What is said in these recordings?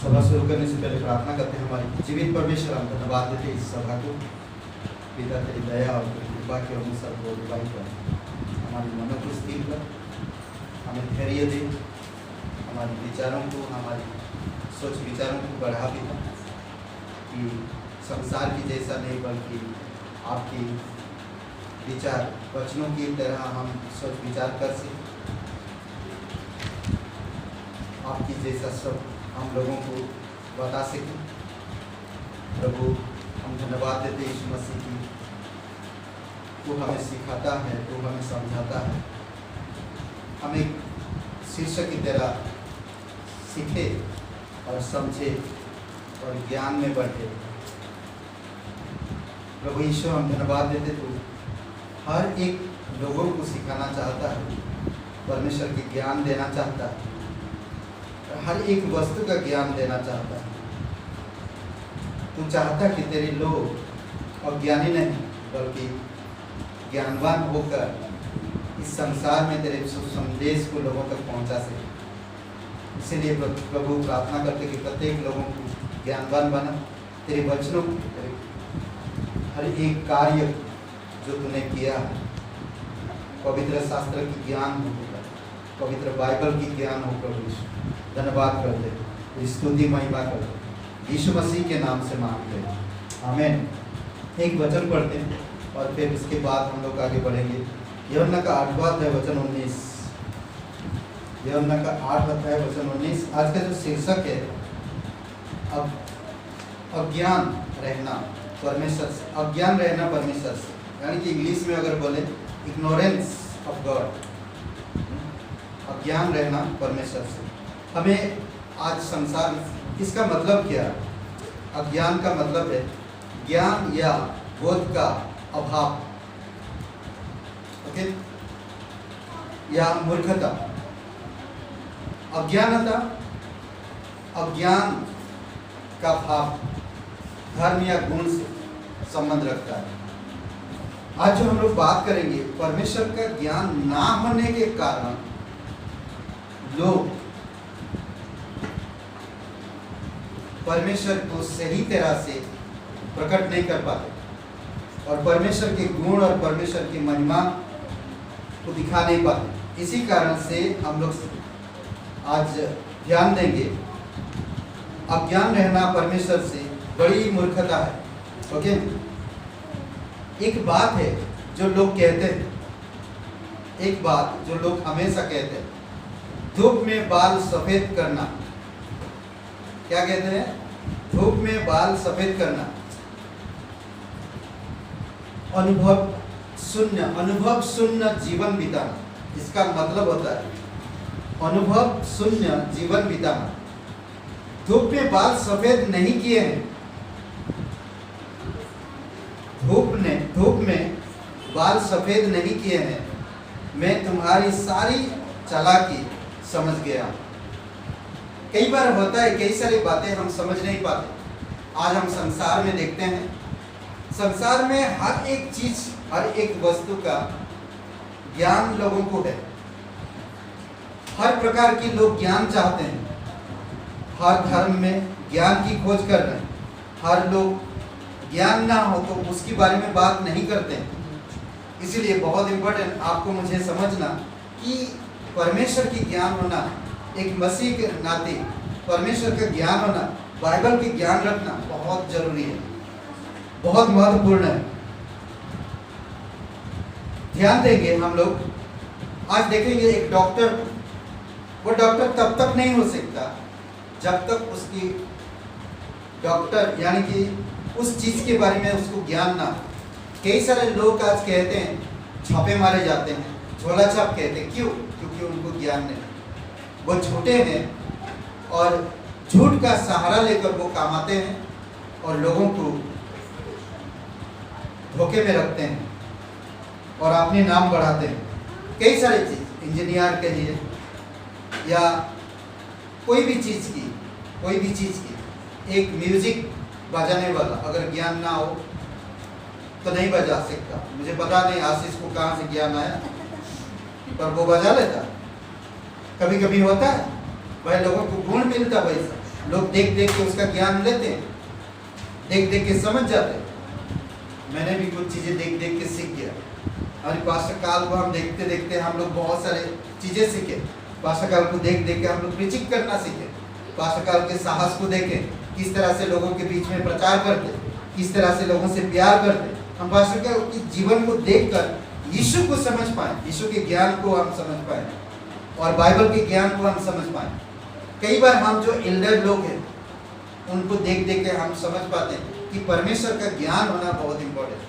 सभा शुरू करने से पहले प्रार्थना करते हैं। हमारे जीवित परमेश्वर, हम धन्यवाद देते इस सभा को, पिता तेरी दया और कृपा के अनुसार को दिवाई कर हमारी मनों को स्थिर कर, हमें धैर्य दे, हमारे विचारों को, हमारी सोच विचारों को बढ़ा भी कि संसार की जैसा नहीं बल्कि आपकी विचार वचनों की तरह हम सोच विचार कर सकें, आपकी जैसा सब हम लोगों को बता सकें। प्रभु, हम धन्यवाद देते यीशु मसीह की, तू हमें सिखाता है, तू हमें समझाता है, हमें शीर्षक की तरह सीखे और समझे और ज्ञान में बढ़े। प्रभु यीशु, हम धन्यवाद देते, तू हर एक लोगों को सिखाना चाहता है, परमेश्वर की ज्ञान देना चाहता है, हर एक वस्तु का ज्ञान देना चाहता है। तू चाहता कि तेरे लोग अज्ञानी नहीं बल्कि ज्ञानवान होकर इस संसार में तेरे संदेश को लोगों तक पहुंचा सके। इसीलिए प्रभु प्रार्थना करते कि प्रत्येक लोगों को ज्ञानवान बना, तेरे वचनों को, हर एक कार्य जो तूने किया है, पवित्र शास्त्र की ज्ञान हो, पवित्र बाइबल की ज्ञान हो। प्रभु धन्यवाद करते, स्तुति महिमा करते, यीशु मसीह के नाम से मांगते हैं, आमीन। एक वचन पढ़ते हैं और फिर उसके बाद हम लोग आगे बढ़ेंगे। यूहन्ना का 8वां अध्याय वचन 19, यूहन्ना का 8वां अध्याय वचन 19। आज का जो शीर्षक है, अब अज्ञान रहना परमेश्वर से, अज्ञान रहना परमेश्वर से, यानी कि इंग्लिश में अगर बोले इग्नोरेंस ऑफ गॉड, अज्ञान रहना परमेश्वर से। हमें आज संसार, इसका मतलब क्या है? अज्ञान का मतलब है ज्ञान या बोध का अभाव, ओके, या मूर्खता। अज्ञानता, अज्ञान का भाव धर्म या गुण से संबंध रखता है। आज जो हम लोग बात करेंगे, परमेश्वर का ज्ञान ना होने के कारण लोग परमेश्वर को सही तरह से प्रकट नहीं कर पाते और परमेश्वर के गुण और परमेश्वर की महिमा को दिखा नहीं पाते। इसी कारण से हम लोग आज ध्यान देंगे, अज्ञान रहना परमेश्वर से बड़ी मूर्खता है, ओके। एक बात है जो लोग कहते हैं, एक बात जो लोग हमेशा कहते हैं, धूप में बाल सफेद करना। क्या कहते हैं? धूप में बाल सफेद करना। अनुभव शून्य जीवन बिताना, इसका मतलब होता है अनुभव शून्य जीवन बिताना। धूप में बाल सफेद नहीं किए हैं, धूप में बाल सफेद नहीं किए हैं, मैं तुम्हारी सारी चालाकी समझ गया। कई बार होता है, कई सारी बातें हम समझ नहीं पाते। आज हम संसार में देखते हैं, संसार में हर एक चीज, हर एक वस्तु का ज्ञान लोगों को है। हर प्रकार के लोग ज्ञान चाहते हैं, हर धर्म में ज्ञान की खोज कर रहे हैं। हर लोग ज्ञान ना हो तो उसके बारे में बात नहीं करते हैं। इसीलिए बहुत इम्पोर्टेंट आपको मुझे समझना कि परमेश्वर की ज्ञान होना, एक मसीह के नाते परमेश्वर का ज्ञान होना, बाइबल की ज्ञान रखना बहुत जरूरी है, बहुत महत्वपूर्ण है। ध्यान देंगे हम लोग, आज देखेंगे एक डॉक्टर, वो डॉक्टर तब तक नहीं हो सकता जब तक उसकी डॉक्टर यानी कि उस चीज के बारे में उसको ज्ञान ना हो। कई सारे लोग आज कहते हैं छापे मारे जाते हैं, झोला छाप कहते हैं, क्यों? क्योंकि उनको ज्ञान नहीं, वो झूठे हैं और झूठ का सहारा लेकर वो कमाते हैं और लोगों को धोखे में रखते हैं और अपने नाम बढ़ाते हैं। कई सारी चीज, इंजीनियर के लिए या कोई भी चीज की, एक म्यूजिक बजाने वाला अगर ज्ञान ना हो तो नहीं बजा सकता। मुझे पता नहीं आशीष को कहाँ से ज्ञान आया, पर वो बजा लेता। कभी कभी होता है भाई, लोगों को गुण मिलता वैसा, लोग देख देख के उसका ज्ञान लेते हैं, देख देख के समझ जाते हैं। मैंने भी कुछ चीज़ें देख देख के सीख गया। हमारी पास्टर काल को हम देखते देखते हम लोग बहुत सारे चीज़ें सीखे। पास्टर काल को देख देख के हम लोग प्रीचिंग करना सीखे। पास्टर काल के साहस को देखें, किस तरह से लोगों के बीच में प्रचार करते, किस तरह से लोगों से प्यार करते। हम पास्टर काल के जीवन को देखकर यीशु को समझ पाए, यीशु के ज्ञान को हम समझ पाए और बाइबल के ज्ञान को हम समझ पाए। कई बार हम जो एल्डर लोग हैं उनको देख देख के हम समझ पाते हैं कि परमेश्वर का ज्ञान होना बहुत इम्पोर्टेंट,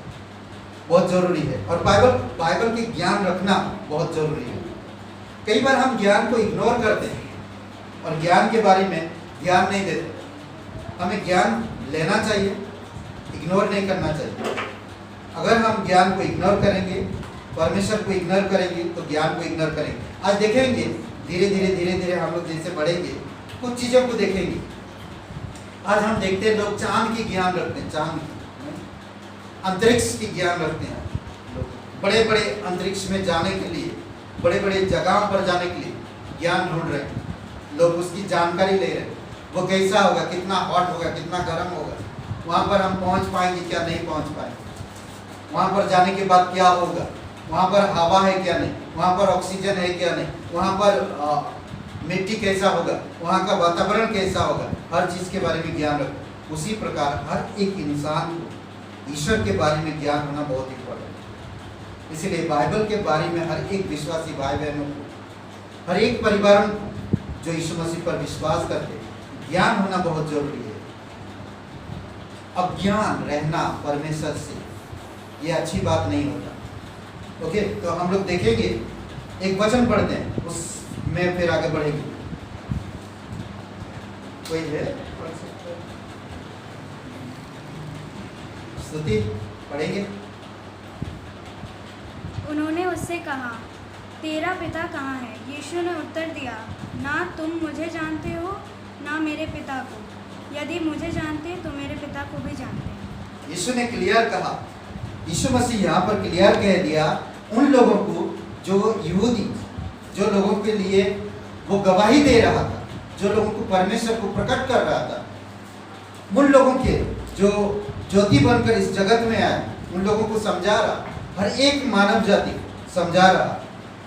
बहुत जरूरी है और बाइबल के ज्ञान रखना बहुत जरूरी है। कई बार हम ज्ञान को इग्नोर करते हैं और ज्ञान के बारे में ध्यान नहीं देते। हमें ज्ञान लेना चाहिए, इग्नोर नहीं करना चाहिए। अगर हम ज्ञान को इग्नोर करेंगे, परमेश्वर को इग्नोर करेंगे तो ज्ञान को इग्नोर करेंगे। आज देखेंगे धीरे धीरे हम लोग जैसे बढ़ेंगे कुछ चीज़ों को देखेंगे। आज हम देखते हैं लोग चांद की ज्ञान रखते हैं, चांद अंतरिक्ष की ज्ञान रखते हैं। लोग बड़े बड़े अंतरिक्ष में जाने के लिए, बड़े बड़े जगहों पर जाने के लिए ज्ञान ढूंढ रहे हैं। लोग उसकी जानकारी ले रहे हैं, वो कैसा होगा, कितना हॉट होगा, कितना गर्म होगा, वहाँ पर हम पहुँच पाएंगे क्या नहीं पहुँच पाएंगे, वहाँ पर जाने के बाद क्या होगा, वहाँ पर हवा है क्या नहीं, वहाँ पर ऑक्सीजन है क्या नहीं, वहाँ पर मिट्टी कैसा होगा, वहाँ का वातावरण कैसा होगा, हर चीज़ के बारे में ज्ञान रखो। उसी प्रकार हर एक इंसान को ईश्वर के बारे में ज्ञान होना बहुत इम्पोर्टेंट है। इसीलिए बाइबल के बारे में हर एक विश्वासी भाई बहनों को, हर एक परिवारों को जो यीशु मसीह पर विश्वास करते हैं, ज्ञान होना बहुत जरूरी है। अज्ञान रहना परमेश्वर से ये अच्छी बात नहीं होता। ओके, तो हम लोग देखेंगे, एक वचन पढ़ते हैं, उसमें फिर आगे बढ़ेंगे। कोई है स्तुति पढ़ेंगे। उन्होंने उससे कहा, तेरा पिता कहाँ है? यीशु ने उत्तर दिया, ना तुम मुझे जानते हो ना मेरे पिता को। यदि मुझे जानते तो मेरे पिता को भी जानते। यीशु ने क्लियर कहा, यीशु मसीह यहाँ पर क्लियर कह दिया उन लोगों को जो यहूदी, जो लोगों के लिए वो गवाही दे रहा था, जो लोगों को परमेश्वर को प्रकट कर रहा था, उन लोगों के जो ज्योति बनकर इस जगत में आए, उन लोगों को समझा रहा, हर एक मानव जाति समझा रहा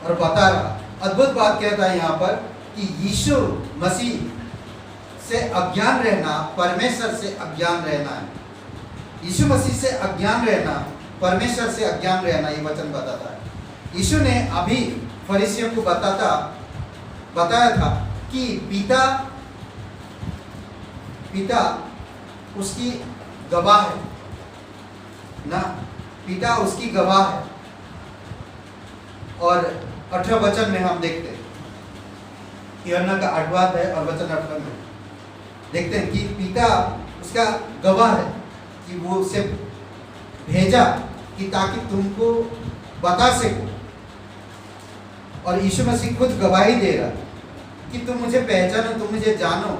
और बता रहा। अद्भुत बात कहता है यहाँ पर कि यीशु मसीह से अज्ञान रहना परमेश्वर से अज्ञान रहना है। यीशु मसीह से अज्ञान रहना परमेश्वर से अज्ञान रहना, ये वचन बताता है। यीशु ने अभी फरीसियों को बताया था कि पिता उसकी गवाह है ना, पिता उसकी गवाह है। और 18 वचन में हम देखते हैं, यूहन्ना का 8वां अध्याय और वचन 18 में देखते हैं कि पिता उसका गवाह है कि वो उसे भेजा कि ताकि तुमको बता सको। और यीशु मसीह खुद गवाही दे रहा कि तुम मुझे पहचानो, तुम मुझे जानो।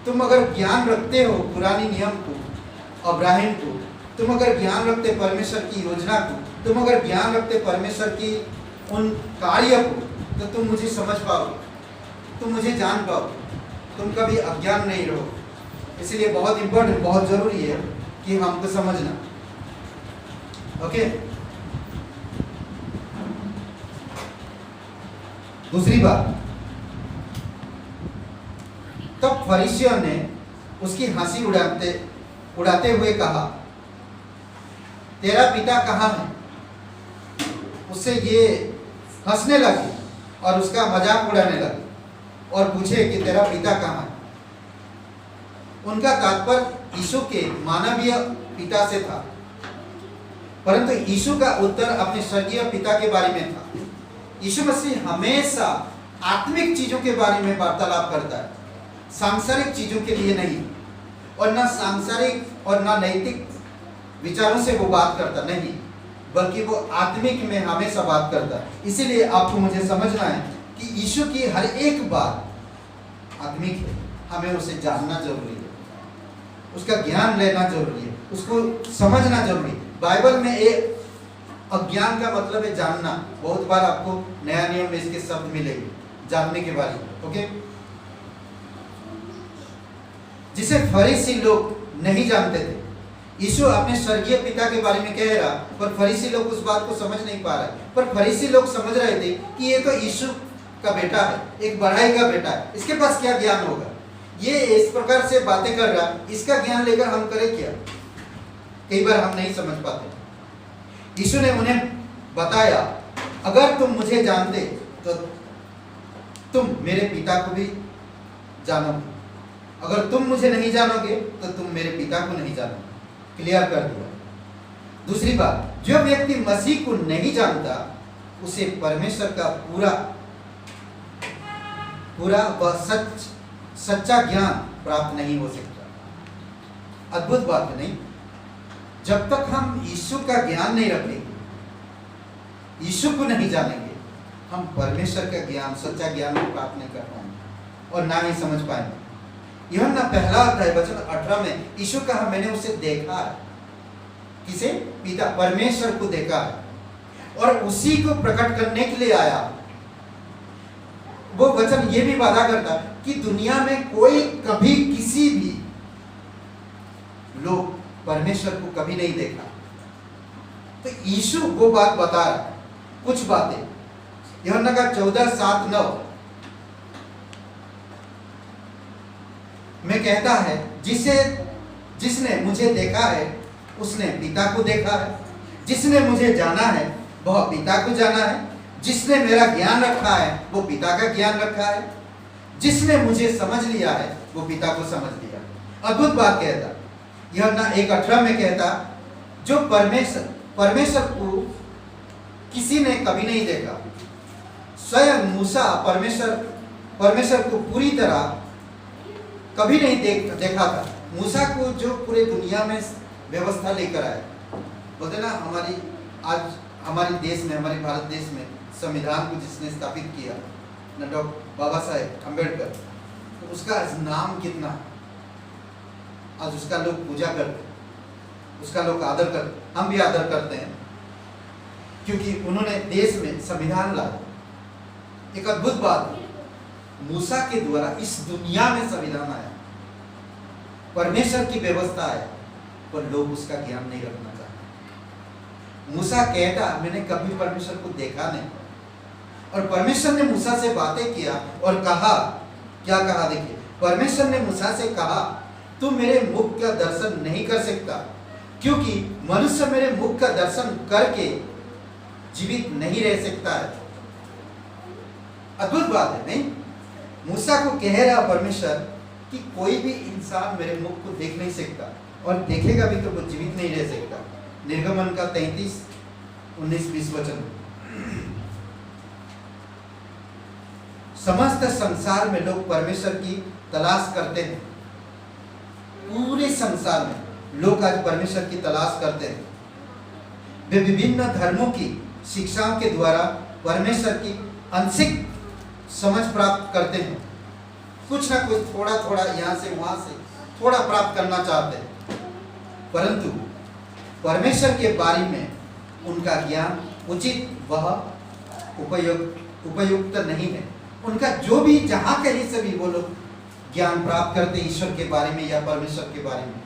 तुम अगर ज्ञान रखते हो पुरानी नियम को, अब्राहिम को, तुम अगर ज्ञान रखते परमेश्वर की योजना को, तुम अगर ज्ञान रखते परमेश्वर की उन कार्य को, तो तुम मुझे समझ पाओगे, तुम मुझे जान पाओगे, तुम कभी अज्ञान नहीं रहोगे। इसलिए बहुत इंपॉर्टेंट, बहुत जरूरी है कि हमको समझना। ओके, दूसरी बात, तब फरीसियों ने उसकी हंसी उड़ाते हुए कहा, तेरा पिता कहाँ है? उससे ये हंसने लगे और उसका मजाक उड़ाने लगे और पूछे कि तेरा पिता कहाँ है? उनका तात्पर्य यीशु के मानवीय पिता से था, परंतु यीशु का उत्तर अपने स्वर्गीय पिता के बारे में था। यीशु मसीह हमेशा आत्मिक चीजों के बारे में वार्तालाप करता है, सांसारिक चीजों के लिए नहीं, और ना सांसारिक और ना नैतिक विचारों से वो बात करता नहीं, बल्कि वो आत्मिक में हमेशा बात करता है। इसीलिए आपको मुझे समझना है कि यीशु की हर एक बात आत्मिक है, हमें उसे जानना जरूरी है, उसका ज्ञान लेना जरूरी है, उसको समझना जरूरी है। बाइबल में एक अज्ञान का मतलब है जानना। बहुत बार आपको नया नियम में इसके शब्द मिलेंगे जानने के बारे में। ओके, जिसे फरीसी लोग नहीं जानते थे। यीशु अपने स्वर्गीय पिता के बारे में कह रहा, पर फरीसी लोग उस बात को समझ नहीं पा रहे। पर फरीसी लोग समझ रहे थे कि ये तो यीशु का बेटा है, एक बढ़ाई का बेटा है, इसके पास क्या ज्ञान होगा, ये इस प्रकार से बातें कर रहा, इसका ज्ञान लेकर हम करें क्या। कई बार हम नहीं समझ पाते। यीशु ने उन्हें बताया, अगर तुम मुझे जानते तो तुम मेरे पिता को भी जानोगे, अगर तुम मुझे नहीं जानोगे तो तुम मेरे पिता को नहीं जानोगे। क्लियर कर दिया। दूसरी बात, जो व्यक्ति मसीह को नहीं जानता उसे परमेश्वर का पूरा व सच्चा ज्ञान प्राप्त नहीं हो सकता। अद्भुत बात है नहीं? जब तक हम यीशु का ज्ञान नहीं रखेंगे, यीशु को नहीं जानेंगे, हम परमेश्वर का ज्ञान, सच्चा ज्ञान को प्राप्त नहीं कर पाएंगे और ना ही समझ पाएंगे। यूहन्ना 1:18 में यीशु कहा, मैंने उसे देखा है। किसे? पिता परमेश्वर को देखा है और उसी को प्रकट करने के लिए आया। वो वचन ये भी वादा करता कि दुनिया में कोई कभी किसी भी लोग परमेश्वर को कभी नहीं देखा। तो यीशु वो बात बता रहा है, कुछ बातें। यूहन्ना का 14:7-9 में कहता है, जिसने मुझे देखा है उसने पिता को देखा है, जिसने मुझे जाना है वह पिता को जाना है, जिसने मेरा ज्ञान रखा है वो पिता का ज्ञान रखा है, जिसने मुझे समझ लिया है वो पिता को समझ लिया। अद्भुत बात कहता। यूहन्ना 1:18 में कहता, जो परमेश्वर को किसी ने कभी नहीं देखा। स्वयं मूसा परमेश्वर को पूरी तरह कभी नहीं देखा था। मूसा को जो पूरे दुनिया में व्यवस्था लेकर आए, बोलते ना, हमारे देश में, हमारे भारत देश में संविधान को जिसने स्थापित किया ना, डॉक्टर बाबा साहेब अम्बेडकर, तो उसका नाम कितना, आज उसका लोग पूजा करते, उसका लोग आदर करते, हम भी आदर करते हैं, क्योंकि उन्होंने देश में संविधान लाया। एक अद्भुत बात है, मूसा के द्वारा इस दुनिया में संविधान आया, परमेश्वर की व्यवस्था है, पर लोग उसका ज्ञान नहीं रखना चाहते। मूसा कहता, मैंने कभी परमेश्वर को देखा नहीं, और परमेश्वर ने मूसा से बातें किया और कहा, क्या कहा? देखिए, परमेश्वर ने मूसा से कहा, तू मेरे मुख का दर्शन नहीं कर सकता, क्योंकि मनुष्य मेरे मुख का दर्शन करके जीवित नहीं रह सकता है। अद्भुत बात है नहीं? मूसा को कह रहा परमेश्वर कि कोई भी इंसान मेरे मुख को देख नहीं सकता, और देखेगा भी तो वो जीवित नहीं रह सकता। निर्गमन का 33:19-20 वचन। समस्त संसार में लोग परमेश्वर की तलाश करते हैं। पूरे संसार में लोग आज परमेश्वर की तलाश करते हैं। वे विभिन्न धर्मों की शिक्षाओं के द्वारा परमेश्वर की आंशिक समझ प्राप्त करते हैं। कुछ ना कुछ थोड़ा थोड़ा यहाँ से वहाँ से थोड़ा प्राप्त करना चाहते हैं, परंतु परमेश्वर के बारे में उनका ज्ञान उचित वह उपयुक्त नहीं है। उनका जो भी जहाँ कहीं से भी वो लोग ज्ञान प्राप्त करते ईश्वर के बारे में या परमेश्वर के बारे में,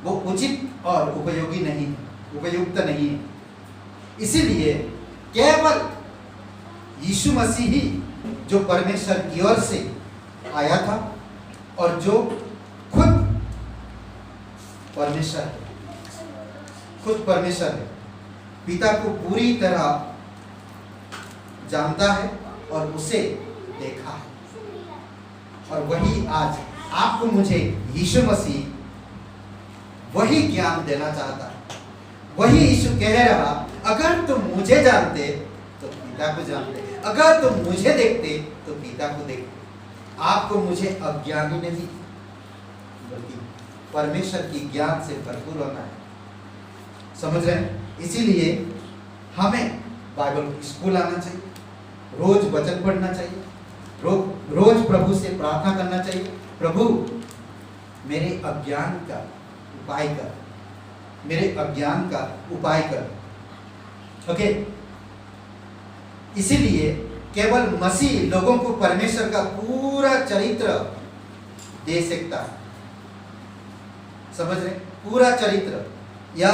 वो उचित और उपयोगी नहीं है, उपयुक्त नहीं है। इसीलिए केवल यीशु मसीह ही जो परमेश्वर की ओर से आया था और जो खुद परमेश्वर है, खुद परमेश्वर है, पिता को पूरी तरह जानता है और उसे देखा है, और वही आज आपको मुझे यीशु मसीह वही ज्ञान देना चाहता है। वही यीशु कह रहा, अगर तुम मुझे जानते तो पिता को जानते, अगर तुम मुझे देखते तो पिता को देखते। आपको मुझे अज्ञानी नहीं बल्कि परमेश्वर की ज्ञान से भरपूर होना है। समझ रहे हैं? इसीलिए हमें बाइबल स्कूल आना चाहिए, रोज वचन पढ़ना चाहिए, रोज प्रभु से प्रार्थना करना चाहिए, प्रभु मेरे अज्ञान का उपाय कर, मेरे अज्ञान का उपाय कर। ओके, इसीलिए केवल मसीह लोगों को परमेश्वर का पूरा चरित्र दे सकता है। समझ रहे? पूरा चरित्र या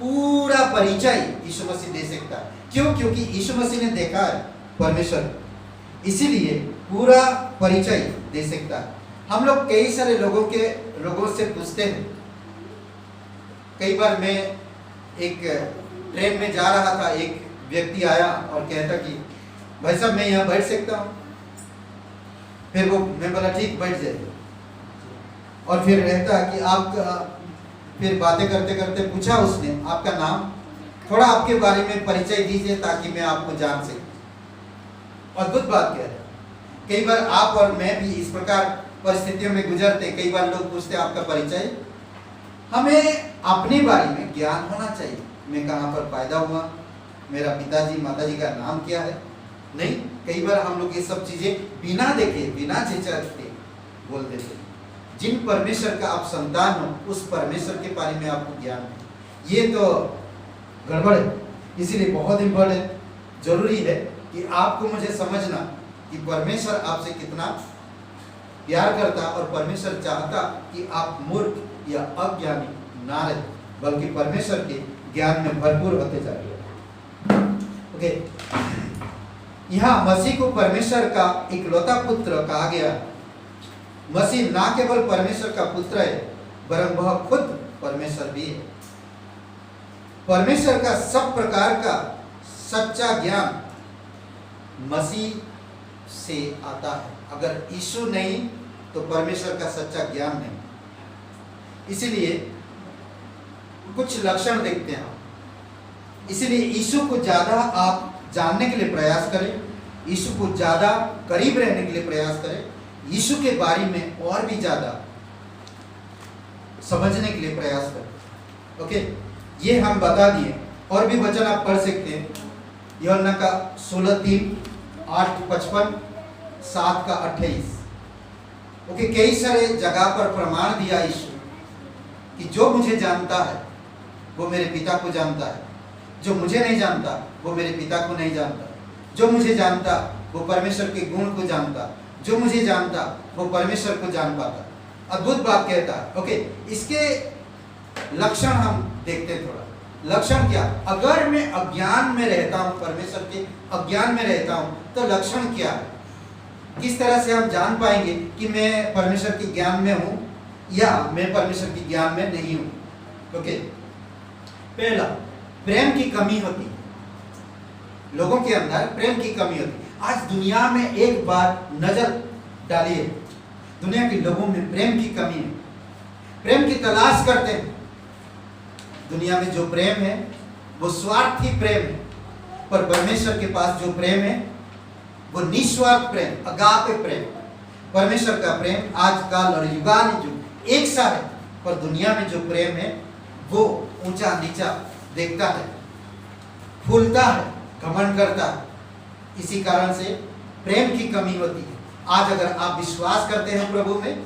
पूरा परिचय यीशु मसीह दे सकता है। क्यों? क्योंकि यीशु मसीह ने देखा है परमेश्वर, इसीलिए पूरा परिचय दे सकता है। हम लोग कई सारे लोगों से पूछते हैं। कई बार मैं एक ट्रेन में जा रहा था, एक व्यक्ति आया और कहता कि भाई साहब मैं यहाँ बैठ सकता हूँ? फिर मैं बोला ठीक, बैठ जाइए। और फिर रहता कि आप, फिर बातें करते करते पूछा उसने आपका नाम, थोड़ा आपके बारे में परिचय दीजिए ताकि मैं आपको जान सकूं। अद्भुत बात क्या है, कई बार आप और मैं भी इस प्रकार परिस्थितियों में गुजरते। कई बार लोग पूछते आपका परिचय। हमें अपने बारे में ज्ञान होना चाहिए। मैं कहाँ पर पैदा हुआ, मेरा पिताजी माताजी का नाम क्या है। नहीं, कई बार हम लोग ये सब चीजें बिना देखे बिना झिझकते बोल देते। जिन परमेश्वर का आप संतान हो उस परमेश्वर के बारे में आपको ज्ञान है, ये तो गड़बड़ है। इसीलिए बहुत इम्पोर्टेंट, जरूरी है कि आपको मुझे समझना कि परमेश्वर आपसे कितना प्यार करता और परमेश्वर चाहता कि आप मूर्ख या अज्ञानी ना रहे, बल्कि परमेश्वर के ज्ञान में भरपूर होते जाइए। ओके, यहाँ मसीह को परमेश्वर का इकलौता पुत्र कहा गया। मसीह ना केवल परमेश्वर का पुत्र है, वरन वह खुद परमेश्वर भी है। परमेश्वर का सब प्रकार का सच्चा ज्ञान मसीह से आता है। अगर यीशु नहीं तो परमेश्वर का सच्चा ज्ञान नहीं। इसीलिए कुछ लक्षण देखते हैं। इसीलिए यीशु को ज्यादा आप जानने के लिए प्रयास करें, यीशु को ज्यादा करीब रहने के लिए प्रयास करें, यीशु के बारे में और भी ज्यादा समझने के लिए प्रयास करें। ओके, ये हम बता दिए। और भी वचन आप पढ़ सकते हैं। यूहन्ना का 16:3, 8:55, 7:28। ओके, कई सारे जगह पर प्रमाण दिया यीशु कि जो मुझे जानता है वो मेरे पिता को जानता है, जो मुझे नहीं जानता वो मेरे पिता को नहीं जानता, जो मुझे जानता वो परमेश्वर के गुण को जानता, जो मुझे जानता वो परमेश्वर को जान पाता। अद्भुत बात कहता है। ओके, इसके लक्षण हम देखते हैं थोड़ा। लक्षण क्या? अगर मैं अज्ञान में रहता हूं, परमेश्वर के अज्ञान में रहता हूं, तो लक्षण क्या है? किस तरह से हम जान पाएंगे कि मैं परमेश्वर के ज्ञान में हूं या मैं परमेश्वर के ज्ञान में नहीं हूं? ओके, पहला, प्रेम की कमी होती है। लोगों के अंदर प्रेम की कमी होती है। आज दुनिया में एक बार नजर डालिए, दुनिया के लोगों में प्रेम की कमी है। प्रेम की तलाश करते हैं। दुनिया में जो प्रेम है वो स्वार्थी प्रेम है, पर परमेश्वर के पास जो प्रेम है वो निस्वार्थ प्रेम, अगापे प्रेम। परमेश्वर का प्रेम आजकल और युगानुयुग एक सा है, पर दुनिया में जो प्रेम है वो ऊंचा नीचा देखता है, फूलता है, घमंड करता है। इसी कारण से प्रेम की कमी होती है। आज अगर आप विश्वास करते हैं प्रभु में,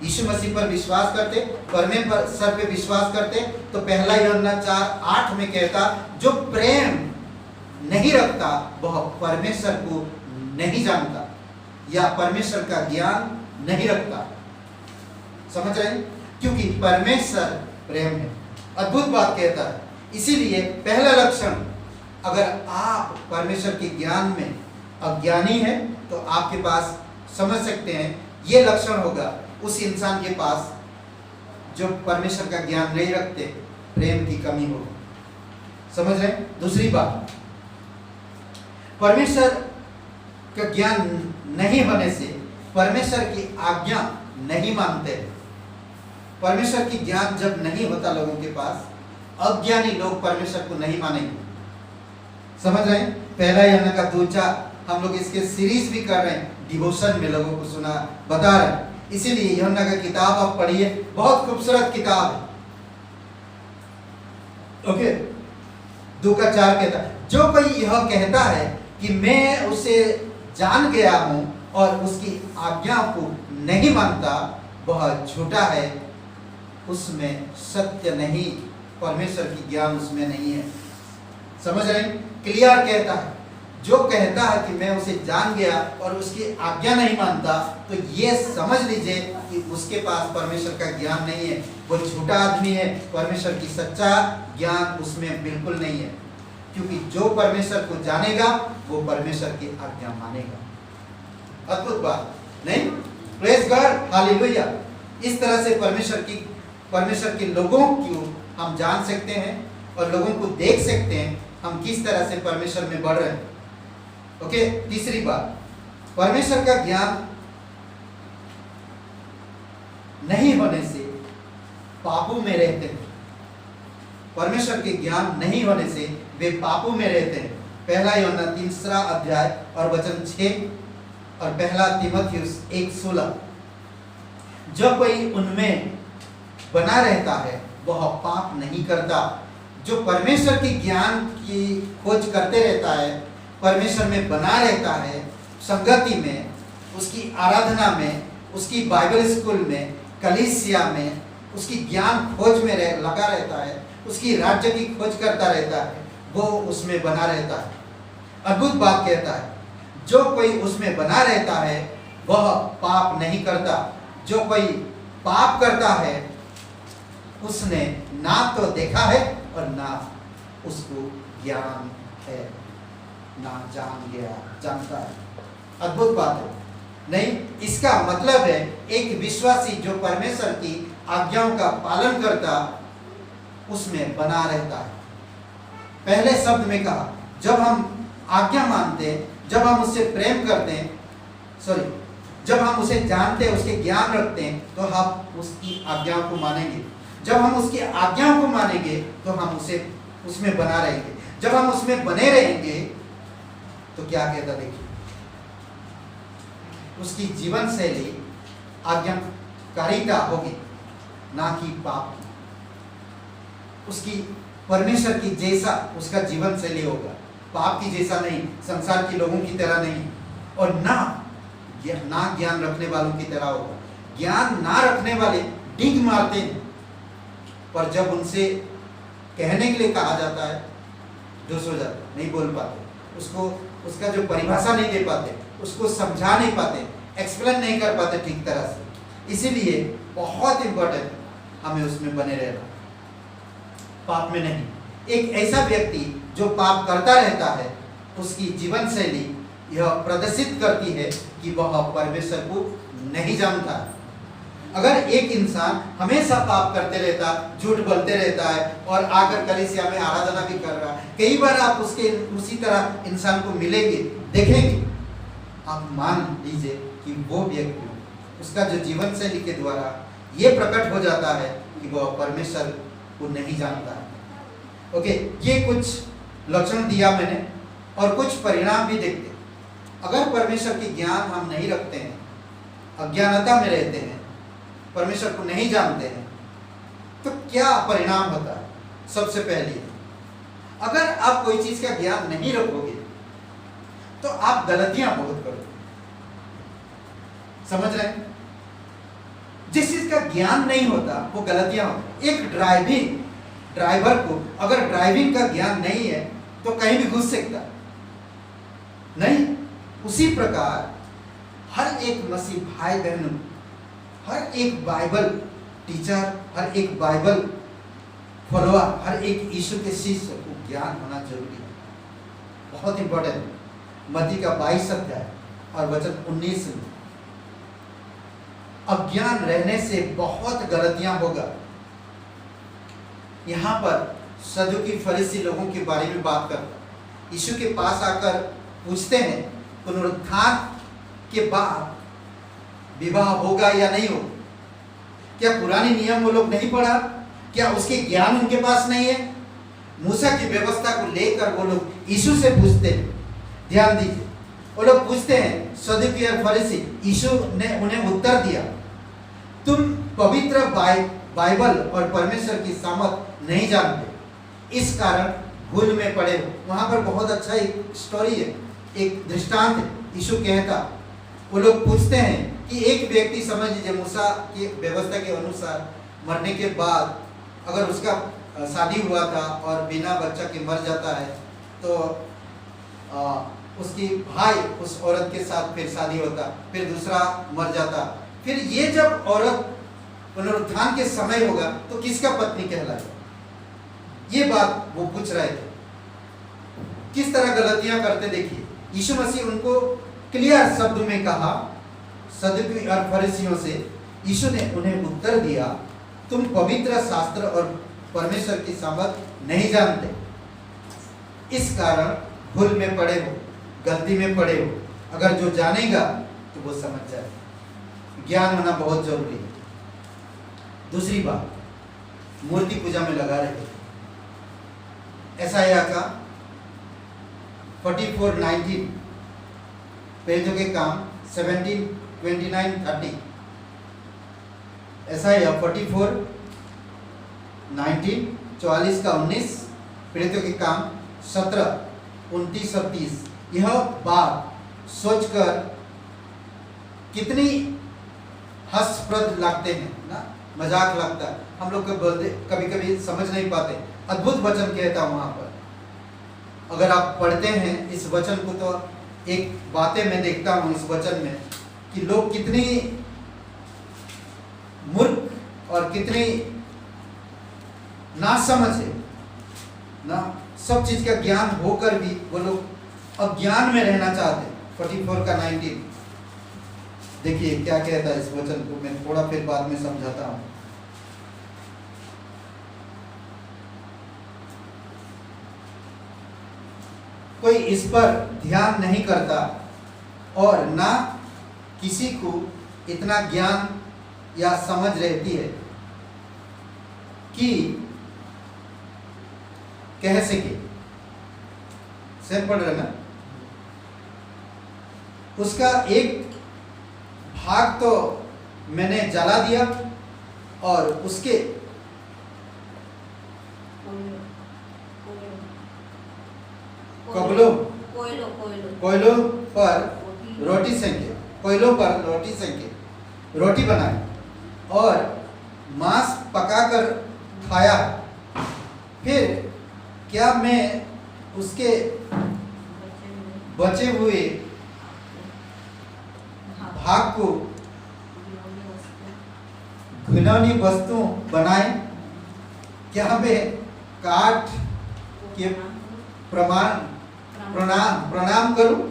यीशु मसीह पर विश्वास करते, परमेश्वर पे विश्वास करते, तो पहला यूहन्ना 4:8 में कहता, जो प्रेम नहीं रखता वह परमेश्वर को नहीं जानता या परमेश्वर का ज्ञान नहीं रखता। समझ रहे हैं? क्योंकि परमेश्वर प्रेम है। अद्भुत बात कहता है। इसीलिए पहला लक्षण, अगर आप परमेश्वर के ज्ञान में अज्ञानी है तो आपके पास समझ सकते हैं ये लक्षण होगा उस इंसान के पास जो परमेश्वर का ज्ञान नहीं रखते, प्रेम की कमी होगी। समझ रहे हैं? दूसरी बात, परमेश्वर का ज्ञान नहीं होने से परमेश्वर की आज्ञा नहीं मानते। परमेश्वर की ज्ञान जब नहीं होता लोगों के पास, अज्ञानी लोग परमेश्वर को नहीं मानेंगे। समझ रहे हैं? पहला यूहन्ना का 2:4 हम लोग इसके सीरीज भी कर रहे हैं, डिवोशन में लोगों को सुना बता रहे हैं। इसीलिए यूहन्ना का किताब आप पढ़िए, बहुत खूबसूरत किताब है। ओके, 2:4 कहता है, जो कोई यह कहता है कि मैं उसे जान गया हूं और उसकी आज्ञा को नहीं मानता, वह झूठा है, उसमें सत्य नहीं, परमेश्वर की ज्ञान उसमें नहीं है। समझ रहे हैं? क्लियर कहता है, जो कहता है कि मैं उसे जान गया और उसकी आज्ञा नहीं मानता, तो ये समझ लीजिए कि उसके पास परमेश्वर का ज्ञान नहीं है, वो झूठा आदमी है, परमेश्वर की सच्चा ज्ञान उसमें बिल्कुल नहीं है। क्योंकि जो परमेश्वर को जानेगा वो परमेश्वर की आज्ञा मानेगा। अद्भुत बात नहीं? Praise God, hallelujah. इस तरह से परमेश्वर के लोगों को हम जान सकते हैं और लोगों को देख सकते हैं हम किस तरह से परमेश्वर में बढ़ रहे हैं। ओके, तीसरी बात, परमेश्वर का ज्ञान नहीं होने से पापों में रहते हैं। परमेश्वर के ज्ञान नहीं होने से वे पापों में रहते हैं। पहला यूहन्ना 3 अध्याय और वचन 6 और पहला तीमुथियुस 1:16। जो कोई उनमें बना रहता है वह पाप नहीं करता। जो परमेश्वर के ज्ञान की खोज करते रहता है, परमेश्वर में बना रहता है, संगति में, उसकी आराधना में, उसकी बाइबल स्कूल में, कलीसिया में, उसकी ज्ञान खोज में लगा रहता है, उसकी राज्य की खोज करता रहता है, वो उसमें बना रहता है। अद्भुत बात कहता है, जो कोई उसमें बना रहता है वह पाप नहीं करता। जो कोई पाप करता है उसने ना तो देखा है और ना उसको ज्ञान है, ना जानता है। अद्भुत बात है नहीं? इसका मतलब है एक विश्वासी जो परमेश्वर की आज्ञाओं का पालन करता उसमें बना रहता है। पहले शब्द में कहा, जब हम आज्ञा मानते हैं, जब हम उससे प्रेम करते हैं, जब हम उसे जानते हैं, उसके ज्ञान रखते हैं, तो हम उसकी आज्ञाओं को मानेंगे। जब हम उसकी आज्ञाओं को मानेंगे तो हम उसमें बना रहेंगे। जब हम उसमें बने रहेंगे तो क्या कहता देखिए, उसकी जीवन शैली आज्ञाकारिता होगी, ना कि पाप की। उसकी परमेश्वर की जैसा उसका जीवन शैली होगा, पाप की जैसा नहीं, संसार के लोगों की तरह नहीं, और ना ज्ञान रखने वालों की तरह होगा। ज्ञान ना रखने वाले डिग मारते हैं, पर जब उनसे कहने के लिए कहा जाता है दोष हो जाता, नहीं बोल पाते, उसका जो परिभाषा नहीं दे पाते, उसको समझा नहीं पाते, एक्सप्लेन नहीं कर पाते ठीक तरह से। इसीलिए बहुत इंपॉर्टेंट हमें उसमें बने रहना, पाप में नहीं। एक ऐसा व्यक्ति जो पाप करता रहता है, उसकी जीवन शैली यह प्रदर्शित करती है कि वह परमेश्वर को नहीं जानता। अगर एक इंसान हमेशा पाप करते रहता, झूठ बोलते रहता है और आकर कलीसिया में आराधना भी कर रहा है, कई बार आप उसी तरह इंसान को मिलेंगे, देखेंगे, आप मान लीजिए कि वो व्यक्ति, उसका जो जीवन शैली के द्वारा ये प्रकट हो जाता है कि वह परमेश्वर को नहीं जानता है। ओके, ये कुछ लक्षण दिया मैंने और कुछ परिणाम भी देखते। अगर परमेश्वर की ज्ञान हम नहीं रखते हैं, अज्ञानता में रहते हैं, परमेश्वर को नहीं जानते हैं, तो क्या परिणाम होता है? सबसे पहले, अगर आप कोई चीज का ज्ञान नहीं रखोगे तो आप गलतियां बहुत करोगे। समझ रहे हैं? जिस चीज का ज्ञान नहीं होता वो गलतियां होती। एक ड्राइवर को अगर ड्राइविंग का ज्ञान नहीं है तो कहीं भी घुस सकता नहीं। उसी प्रकार हर एक मसीह भाई बहनों, हर एक बाइबल टीचर, हर एक बाइबल फॉलोअर, हर एक यीशु के शिष्य को ज्ञान होना जरूरी है, बहुत इंपॉर्टेंट। मत्ती का 22 अध्याय और वचन 19 में, अज्ञान रहने से बहुत गलतियां होगा। यहां पर सदुकी फरीसी लोगों के बारे में बात करता, यीशु के पास आकर पूछते हैं पुनरुत्थान के बाद विवाह होगा या नहीं होगा? क्या पुराने नियम वो लोग नहीं पढ़ा? क्या उसके ज्ञान उनके पास नहीं है? मूसा की व्यवस्था को लेकर वो लोग यीशु से पूछते हैं। ध्यान दीजिए, वो लोग पूछते हैं सदुकी और फरीसी। यीशु ने उन्हें उत्तर दिया, तुम पवित्र बाइबल और परमेश्वर की सामर्थ नहीं जानते, इस कारण भूल में पड़े हो। वहां पर बहुत अच्छा एक स्टोरी है, एक दृष्टांत है। यीशु कहता, वो लोग पूछते हैं कि एक व्यक्ति, समझ लीजिए मूसा की व्यवस्था के अनुसार मरने के बाद अगर उसका शादी हुआ था और बिना बच्चा के मर जाता है तो उसकी भाई उस औरत के साथ फिर शादी होता, फिर दूसरा मर जाता, फिर ये जब औरत पुनरुत्थान के समय होगा तो किसका पत्नी कहलाएगा? ये बात वो पूछ रहे थे। किस तरह गलतियां करते देखिए। यीशु मसीह उनको क्लियर शब्द में कहा, सदुकी और फरीसियों से यीशु ने उन्हें उत्तर दिया, तुम पवित्र शास्त्र और परमेश्वर की समझ नहीं जानते, इस कारण भूल में पड़े हो, गलती में पड़े हो। अगर जो जानेगा तो वो समझ जाए। ज्ञान होना बहुत जरूरी है। दूसरी बात, मूर्ति पूजा में लगा रहे। यशायाह का 44:19, पेजों के काम 17, 29, 30। यशायाह 44:19, 44 का 19, प्रेरितों के काम 17, 29 और 30। यह बात सोचकर कितनी हास्यप्रद लगते हैं ना, मजाक लगता है। हम लोग कभी कभी समझ नहीं पाते। अद्भुत वचन कहता वहां पर। अगर आप पढ़ते हैं इस वचन को तो एक बातें मैं देखता हूं इस वचन में कि लोग कितनी मूर्ख और कितनी नासमझ है ना, सब चीज का ज्ञान होकर भी वो लोग अज्ञान में रहना चाहते हैं। 44 का 19 देखिए क्या कहता है इस वचन को। मैं थोड़ा फिर बाद में समझाता हूं। कोई इस पर ध्यान नहीं करता और ना किसी को इतना ज्ञान या समझ रहती है कि कह सके। सेम पढ़ रहे ना, उसका एक भाग तो मैंने जला दिया और उसके कोयलों पर रोटी सेंके, कोयलों पर रोटी सेंके, रोटी बनाई और मांस पकाकर खाया। फिर क्या मैं उसके बचे हुए भाग को घिनौनी वस्तु बनाए? क्या मैं काट के प्रणाम करूं?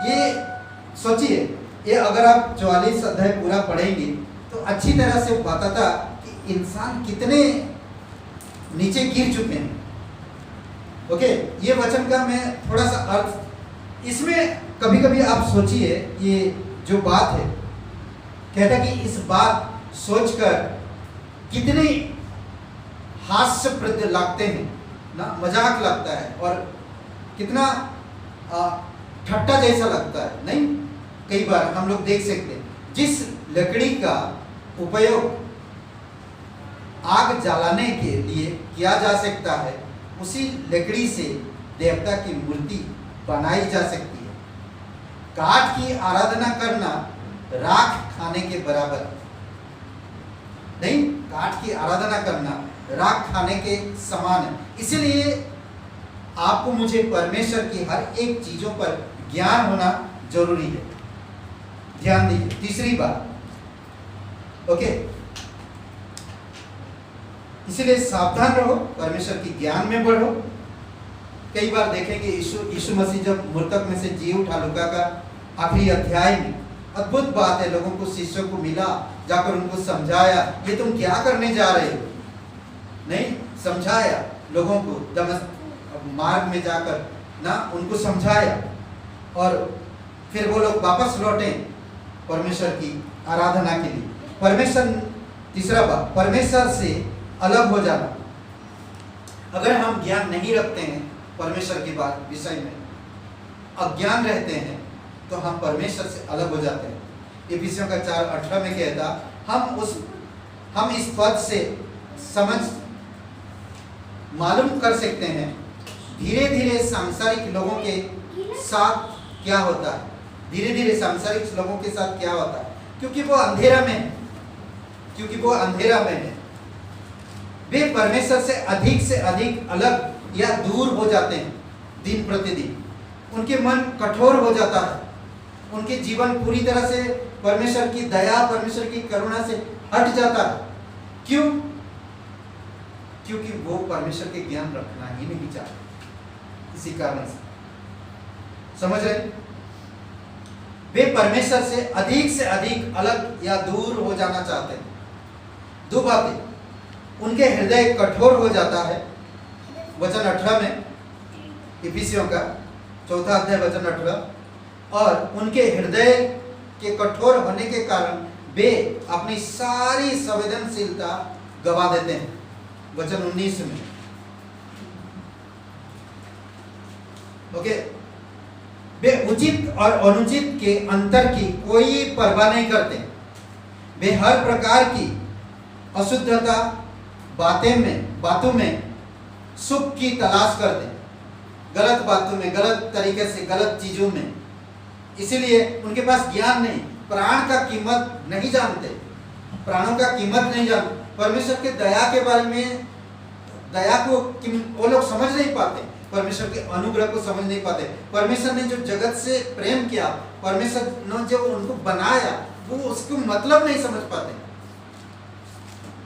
ये सोचिए, ये अगर आप 44 अध्याय पूरा पढ़ेंगे तो अच्छी तरह से बताता कि इंसान कितने नीचे गिर चुके हैं। ओके, ये वचन का मैं थोड़ा सा अर्थ इसमें कभी कभी आप सोचिए, ये जो बात है कहता कि इस बात सोचकर कितने हास्यप्रद लगते हैं ना, मजाक लगता है और कितना ठट्टा जैसा लगता है। नहीं, कई बार हम लोग देख सकते हैं जिस लकड़ी का उपयोग आग जलाने के लिए किया जा सकता है, उसी लकड़ी से देवता की मूर्ति बनाई जा सकती है। काठ की आराधना करना राख खाने के बराबर नहीं, काठ की आराधना करना राख खाने के समान है। इसलिए आपको मुझे परमेश्वर की हर एक चीजों पर ज्ञान होना जरूरी है। ध्यान दीजिए। तीसरी बात, ओके, इसलिए सावधान रहो, परमेश्वर की ज्ञान में बढ़ो। कई बार देखेंगे यीशु मसीह जब मृतक में से जी उठा, लूका का आखिरी अध्याय में अद्भुत बात है। लोगों को, शिष्यों को मिला, जाकर उनको समझाया, ये तुम क्या करने जा रहे हो? नहीं, समझाया लोगों को, दमश्क मार्ग में जाकर ना उनको समझाया और फिर वो लोग वापस लौटे परमेश्वर की आराधना के लिए। परमेश्वर, तीसरा बात, परमेश्वर से अलग हो जाना। अगर हम ज्ञान नहीं रखते हैं परमेश्वर की बात विषय में, अज्ञान रहते हैं, तो हम परमेश्वर से अलग हो जाते हैं। इफिसियों का 4:18 में कहता, हम इस पद से समझ मालूम कर सकते हैं धीरे धीरे सांसारिक लोगों के साथ क्या होता है। धीरे धीरे सांसारिक लोगों के साथ क्या होता है, क्योंकि वो अंधेरा में है, वे परमेश्वर से अधिक अलग या दूर हो जाते हैं दिन प्रतिदिन। उनके मन कठोर हो जाता है उनके जीवन पूरी तरह से परमेश्वर की दया, परमेश्वर की करुणा से हट जाता है। क्यों? क्योंकि वो परमेश्वर के ज्ञान रखना ही नहीं चाहते। इसी कारण से, समझ रहे? वे परमेश्वर से अधिक अलग या दूर हो जाना चाहते हैं। दो बातें, उनके हृदय कठोर हो जाता है, वचन 18 में, इफिसियों का 4 अध्याय वचन 18, और उनके हृदय के कठोर होने के कारण वे अपनी सारी संवेदनशीलता गवा देते हैं, वचन 19 में। ओके, वे उचित और अनुचित के अंतर की कोई परवाह नहीं करते। वे हर प्रकार की अशुद्धता बातों में सुख की तलाश करते हैं, गलत बातों में, गलत तरीके से, गलत चीजों में। इसीलिए उनके पास ज्ञान नहीं, प्राण का कीमत नहीं जानते, प्राणों का कीमत नहीं जानते। परमेश्वर के दया के बारे में, दया को वो लोग समझ नहीं पाते, परमेश्वर के अनुग्रह को समझ नहीं पाते। परमेश्वर ने जो जगत से प्रेम किया, परमेश्वर ने जो उनको बनाया, वो उसको मतलब नहीं समझ पाते।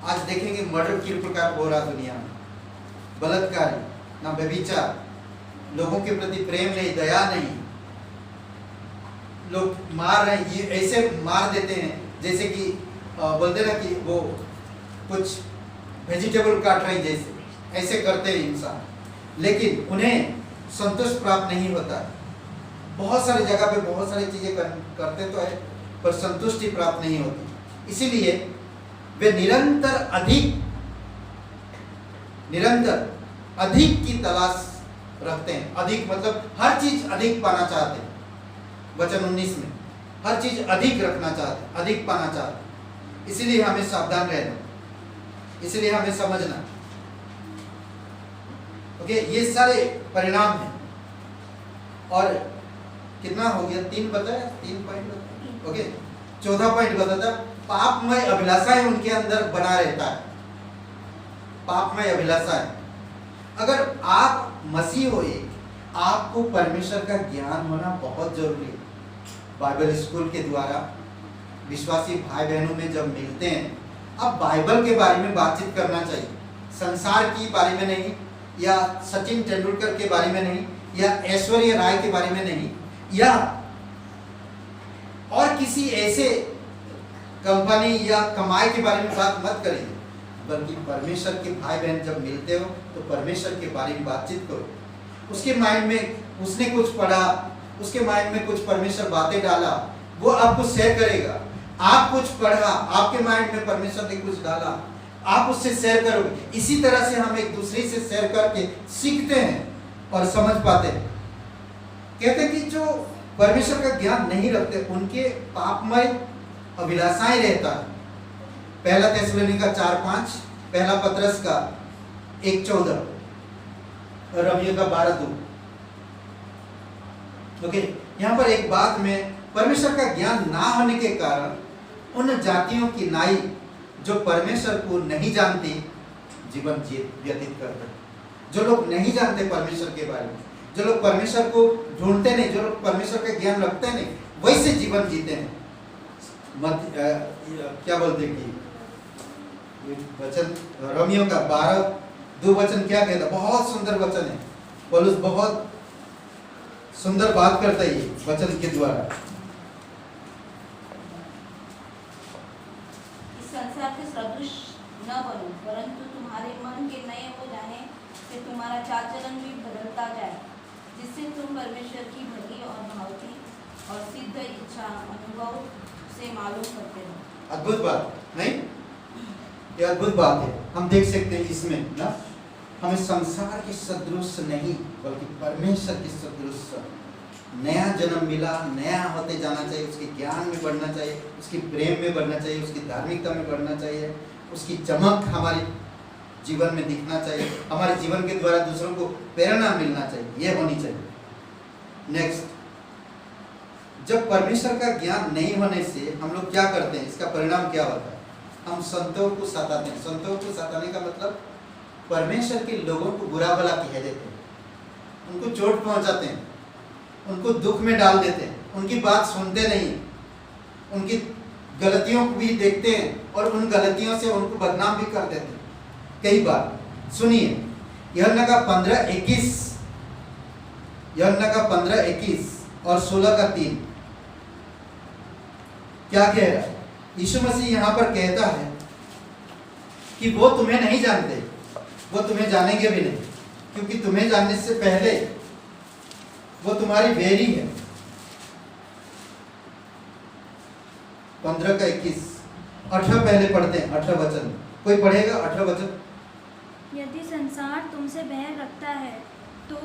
आज देखेंगे मर्डर किस प्रकार हो रहा दुनिया में, बलात्कार, ना व्यभिचार, लोगों के प्रति प्रेम नहीं, दया नहीं, लोग मार रहे हैं, ये ऐसे मार देते हैं जैसे कि बोलते ना कि वो कुछ वेजिटेबल काट रहे हैं, जैसे ऐसे करते हैं इंसान, लेकिन उन्हें संतोष प्राप्त नहीं होता है। बहुत सारी जगह पे बहुत सारी चीजें करते तो है, पर संतुष्टि प्राप्त नहीं होती। इसीलिए वे निरंतर अधिक की तलाश रखते हैं। अधिक मतलब हर चीज अधिक पाना चाहते हैं। वचन 19 में हर चीज अधिक रखना चाहते हैं, अधिक पाना चाहते हैं। इसीलिए हमें सावधान रहना, इसलिए हमें समझना। ओके, ये सारे परिणाम हैं। और कितना हो गया? 3 बताया, 3 पॉइंट बताया। ओके, 14 पॉइंट बताता, पापमय अभिलाषाएं उनके अंदर बना रहता है। पापमय अभिलाषाएं। अगर आप मसीह हो, आपको परमेश्वर का ज्ञान होना बहुत जरूरी है। बाइबल स्कूल के द्वारा विश्वासी भाई बहनों में जब मिलते हैं, अब बाइबल के बारे में बातचीत करना चाहिए, संसार की बारे में नहीं, या सचिन तेंदुलकर के बारे में नहीं, या ऐश्वर्या राय के बारे में नहीं, या और किसी ऐसे कंपनी या कमाई के बारे में बात मत करिए, बल्कि परमेश्वर के भाई बहन जब मिलते हो तो परमेश्वर के बारे में बातचीत करो। उसके माइंड में उसने कुछ पढ़ा, उसके माइंड में कुछ परमेश्वर बातें डाला, वो आपको शेयर करेगा। आप कुछ पढ़ा, आपके माइंड में परमेश्वर ने कुछ डाला, आप उससे शेयर करोगे। इसी तरह से हम एक दूसरे से शेयर करके सीखते हैं और समझ पाते हैं। कहते हैं कि जो परमेश्वर का ज्ञान नहीं रखते, उनके पापमय अभिलाषाएं रहता है। पहला थिस्सलुनीका 4:5, पहला पतरस का 1:14, रोमियो का 12:2। ओके, यहाँ पर एक बात में, परमेश्वर का ज्ञान ना होने के कारण उन जातियों की नाई जो परमेश्वर को नहीं जानती जीवन व्यतीत करते हैं। जो लोग नहीं जानते परमेश्वर के बारे में, जो लोग परमेश्वर को ढूंढते नहीं, जो लोग परमेश्वर का ज्ञान रखते नहीं, वैसे जीवन जीते हैं। क्या बोलते हैं कि वचन रोमियो का 12:2 वचन क्या कहता है? बहुत सुंदर वचन है। पौलुस बहुत सुंदर बात करता है ये वचन के द्वारा। इस संसार के सदृश न बनो, परंतु तुम्हारे मन के नए हो जाने से तुम्हारा चाल चलन भी बदलता जाए, जिससे तुम परमेश्वर की भली और भावती और सिद्ध इच्छा अनुभव से मालूम करते हो। अद्भुत बात नहीं? ये अद्भुत बात है। हम देख सकते हैं इसमें ना, हमें संसार के सदृश नहीं बल्कि परमेश्वर के सदृश नया जन्म मिला, नया होते जाना चाहिए, उसके ज्ञान में बढ़ना चाहिए, उसकी प्रेम में बढ़ना चाहिए, उसकी धार्मिकता में बढ़ना चाहिए, उसकी चमक हमारे जीवन में दिखना चाहिए, हमारे जीवन के द्वारा दूसरों को प्रेरणा मिलना चाहिए, यह होनी चाहिए। नेक्स्ट, जब परमेश्वर का ज्ञान नहीं होने से हम लोग क्या करते हैं, इसका परिणाम क्या होता है? हम संतों को सताते हैं। संतों को सताने का मतलब परमेश्वर के लोगों को बुरा भला कह देते हैं, उनको चोट पहुंचाते हैं, उनको दुख में डाल देते हैं, उनकी बात सुनते नहीं, उनकी गलतियों को भी देखते हैं और उन गलतियों से उनको बदनाम भी कर देते हैं कई बार। सुनिए यूहन्ना का 15:21, यूहन्ना का 15:21 और 16:3 क्या कह रहा है? यीशु मसीह यहाँ पर कहता है कि वो तुम्हें नहीं जानते, वो तुम्हें जानेंगे भी नहीं, क्योंकि तुम्हें जानने से पहले वो तुम्हारी वेरी है। 15:21, 18 पहले पढ़ते हैं, 18 वचन कोई पढ़ेगा? 18 वचन। यदि संसार तुमसे बैर रखता है तो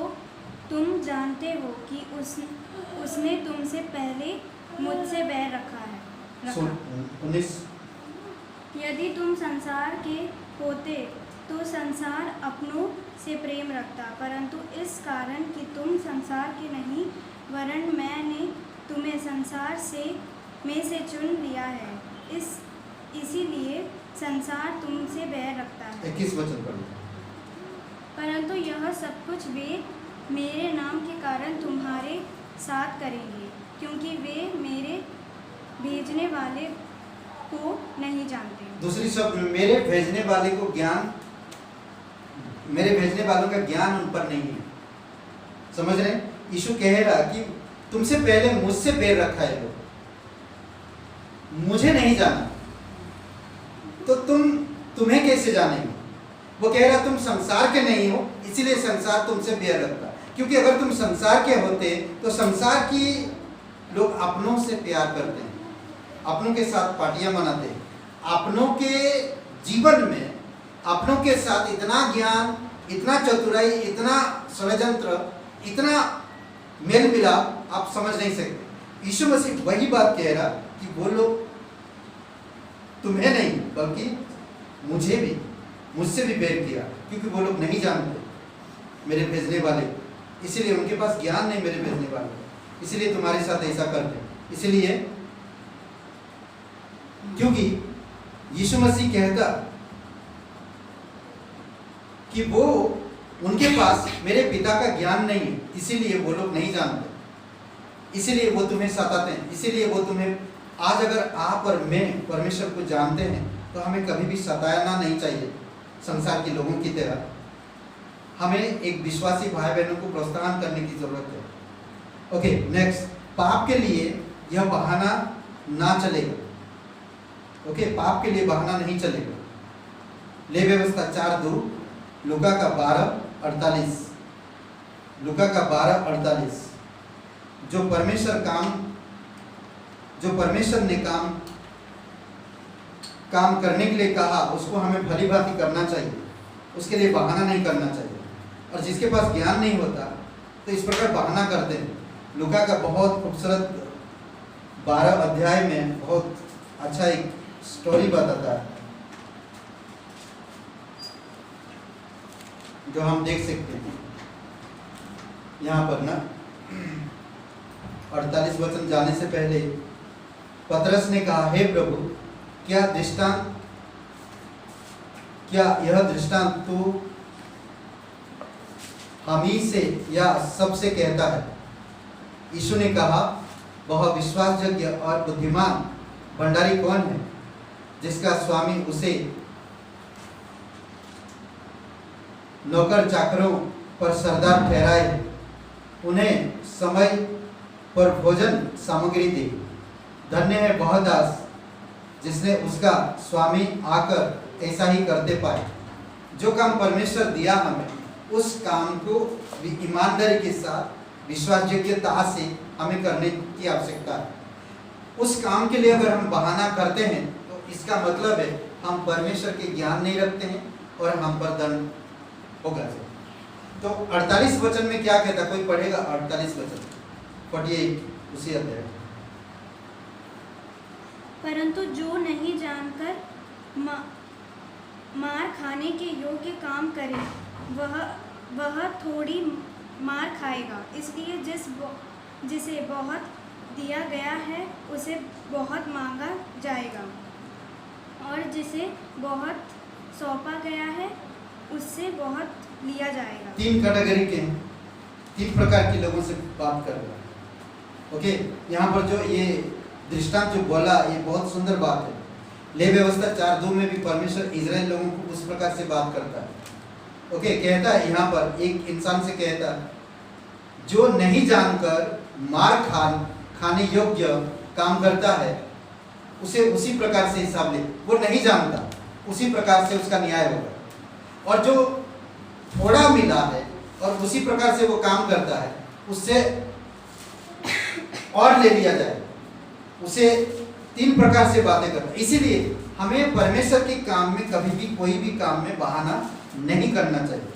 तुम जानते हो कि उसने तुमसे पहले मुझसे बैर रखा। 19 यदि तुम संसार के होते तो संसार अपनों से प्रेम रखता, परंतु इस कारण कि तुम संसार के नहीं वरन मैंने तुम्हें संसार में से चुन लिया है, इसीलिए संसार तुमसे बैर रखता है। 21 वचन पढ़ो। परंतु यह सब कुछ वे मेरे नाम के कारण तुम्हारे साथ करेंगे, क्योंकि वे मेरे भेजने वाले को नहीं जानते। दूसरी शब्द में मेरे भेजने वाले को ज्ञान, मेरे भेजने वालों का ज्ञान उन पर नहीं है। समझ रहे हैं? यीशु कह रहा कि तुमसे पहले मुझसे बैर रखा है लोग, मुझे नहीं जाना तो तुम्हें कैसे जानेंगे? वो कह रहा तुम संसार के नहीं हो, इसीलिए संसार तुमसे बैर रखता। क्योंकि अगर तुम संसार के होते तो संसार की लोग अपनों से प्यार करते हैं, अपनों के साथ पार्टियां मनाते हैं, अपनों के जीवन में अपनों के साथ इतना ज्ञान, इतना चतुराई, इतना षड्यंत्र, इतना मेल मिलाप आप समझ नहीं सकते। यीशु मसीह वही बात कह रहा कि वो लोग तुम्हें नहीं बल्कि मुझसे भी बैर किया, क्योंकि वो लोग नहीं जानते मेरे भेजने वाले, इसीलिए उनके पास ज्ञान नहीं मेरे भेजने वाले, इसीलिए तुम्हारे साथ ऐसा करते। इसीलिए क्योंकि यीशु मसीह कहता कि वो उनके पास मेरे पिता का ज्ञान नहीं है, इसीलिए वो लोग नहीं जानते, इसीलिए वो तुम्हें सताते हैं, इसीलिए वो तुम्हें, आज अगर आप और मैं परमेश्वर को जानते हैं तो हमें कभी भी सताना नहीं चाहिए संसार के लोगों की तरह। हमें एक विश्वासी भाई बहनों को प्रोत्साहन करने की जरूरत है। ओके, नेक्स्ट, पाप के लिए यह बहाना ना चलेगा। ओके, पाप के लिए बहाना नहीं चलेगा। ले व्यवस्था 4:2, लूका का 12:48, लूका का 12:48। जो परमेश्वर ने काम करने के लिए कहा उसको हमें भली भांति करना चाहिए, उसके लिए बहाना नहीं करना चाहिए। और जिसके पास ज्ञान नहीं होता तो इस प्रकार बहाना करते हैं। लूका का बहुत खूबसूरत 12 अध्याय में बहुत अच्छा एक स्टोरी बताता है जो हम देख सकते हैं यहाँ पर ना। 48 वचन जाने से पहले पतरस ने कहा, हे प्रभु, क्या यह दृष्टांत तू हम ही से या सबसे कहता है? यीशु ने कहा, वह विश्वासयोग्य और बुद्धिमान भंडारी कौन है जिसका स्वामी उसे नौकर चाकरों पर सरदार ठहराए, उन्हें समय पर भोजन सामग्री दी। धन्य है वह दास जिसने उसका स्वामी आकर ऐसा ही करते पाए। जो काम परमेश्वर दिया हमें, उस काम को ईमानदारी के साथ विश्वासयोग्यता से हमें करने की आवश्यकता है। उस काम के लिए अगर हम बहाना करते हैं तो इसका मतलब है हम परमेश्वर के ज्ञान नहीं रखते हैं और हम पर दंड होगा। तो 48 वचन में क्या कहता, कोई पढ़ेगा? 48 वचन 48 उसी अध्याय। परंतु जो नहीं जानकर मार खाने के योग्य काम करे वह थोड़ी मार खाएगा। इसलिए जिसे बहुत दिया गया है उसे बहुत मांगा जाएगा, और जिसे बहुत सौंपा गया है उससे बहुत लिया जाएगा। 3 कैटेगरी के, 3 प्रकार के लोगों से बात कर रहा है। ओके, यहाँ पर जो ये दृष्टांत जो बोला ये बहुत सुंदर बात है। ले व्यवस्था 4:2 में भी परमेश्वर इजराइल लोगों को उस प्रकार से बात करता है। ओके, कहता है यहाँ पर एक इंसान से कहता है जो नहीं जानकर मार खाने योग्य काम करता है उसे उसी प्रकार से हिसाब ले। वो नहीं जानता, उसी प्रकार से उसका न्याय होगा। और जो थोड़ा मिला है और उसी प्रकार से वो काम करता है उससे और ले लिया जाए, उसे 3 प्रकार से बातें करता है। इसीलिए हमें परमेश्वर के काम में कभी भी कोई भी काम में बहाना नहीं करना चाहिए।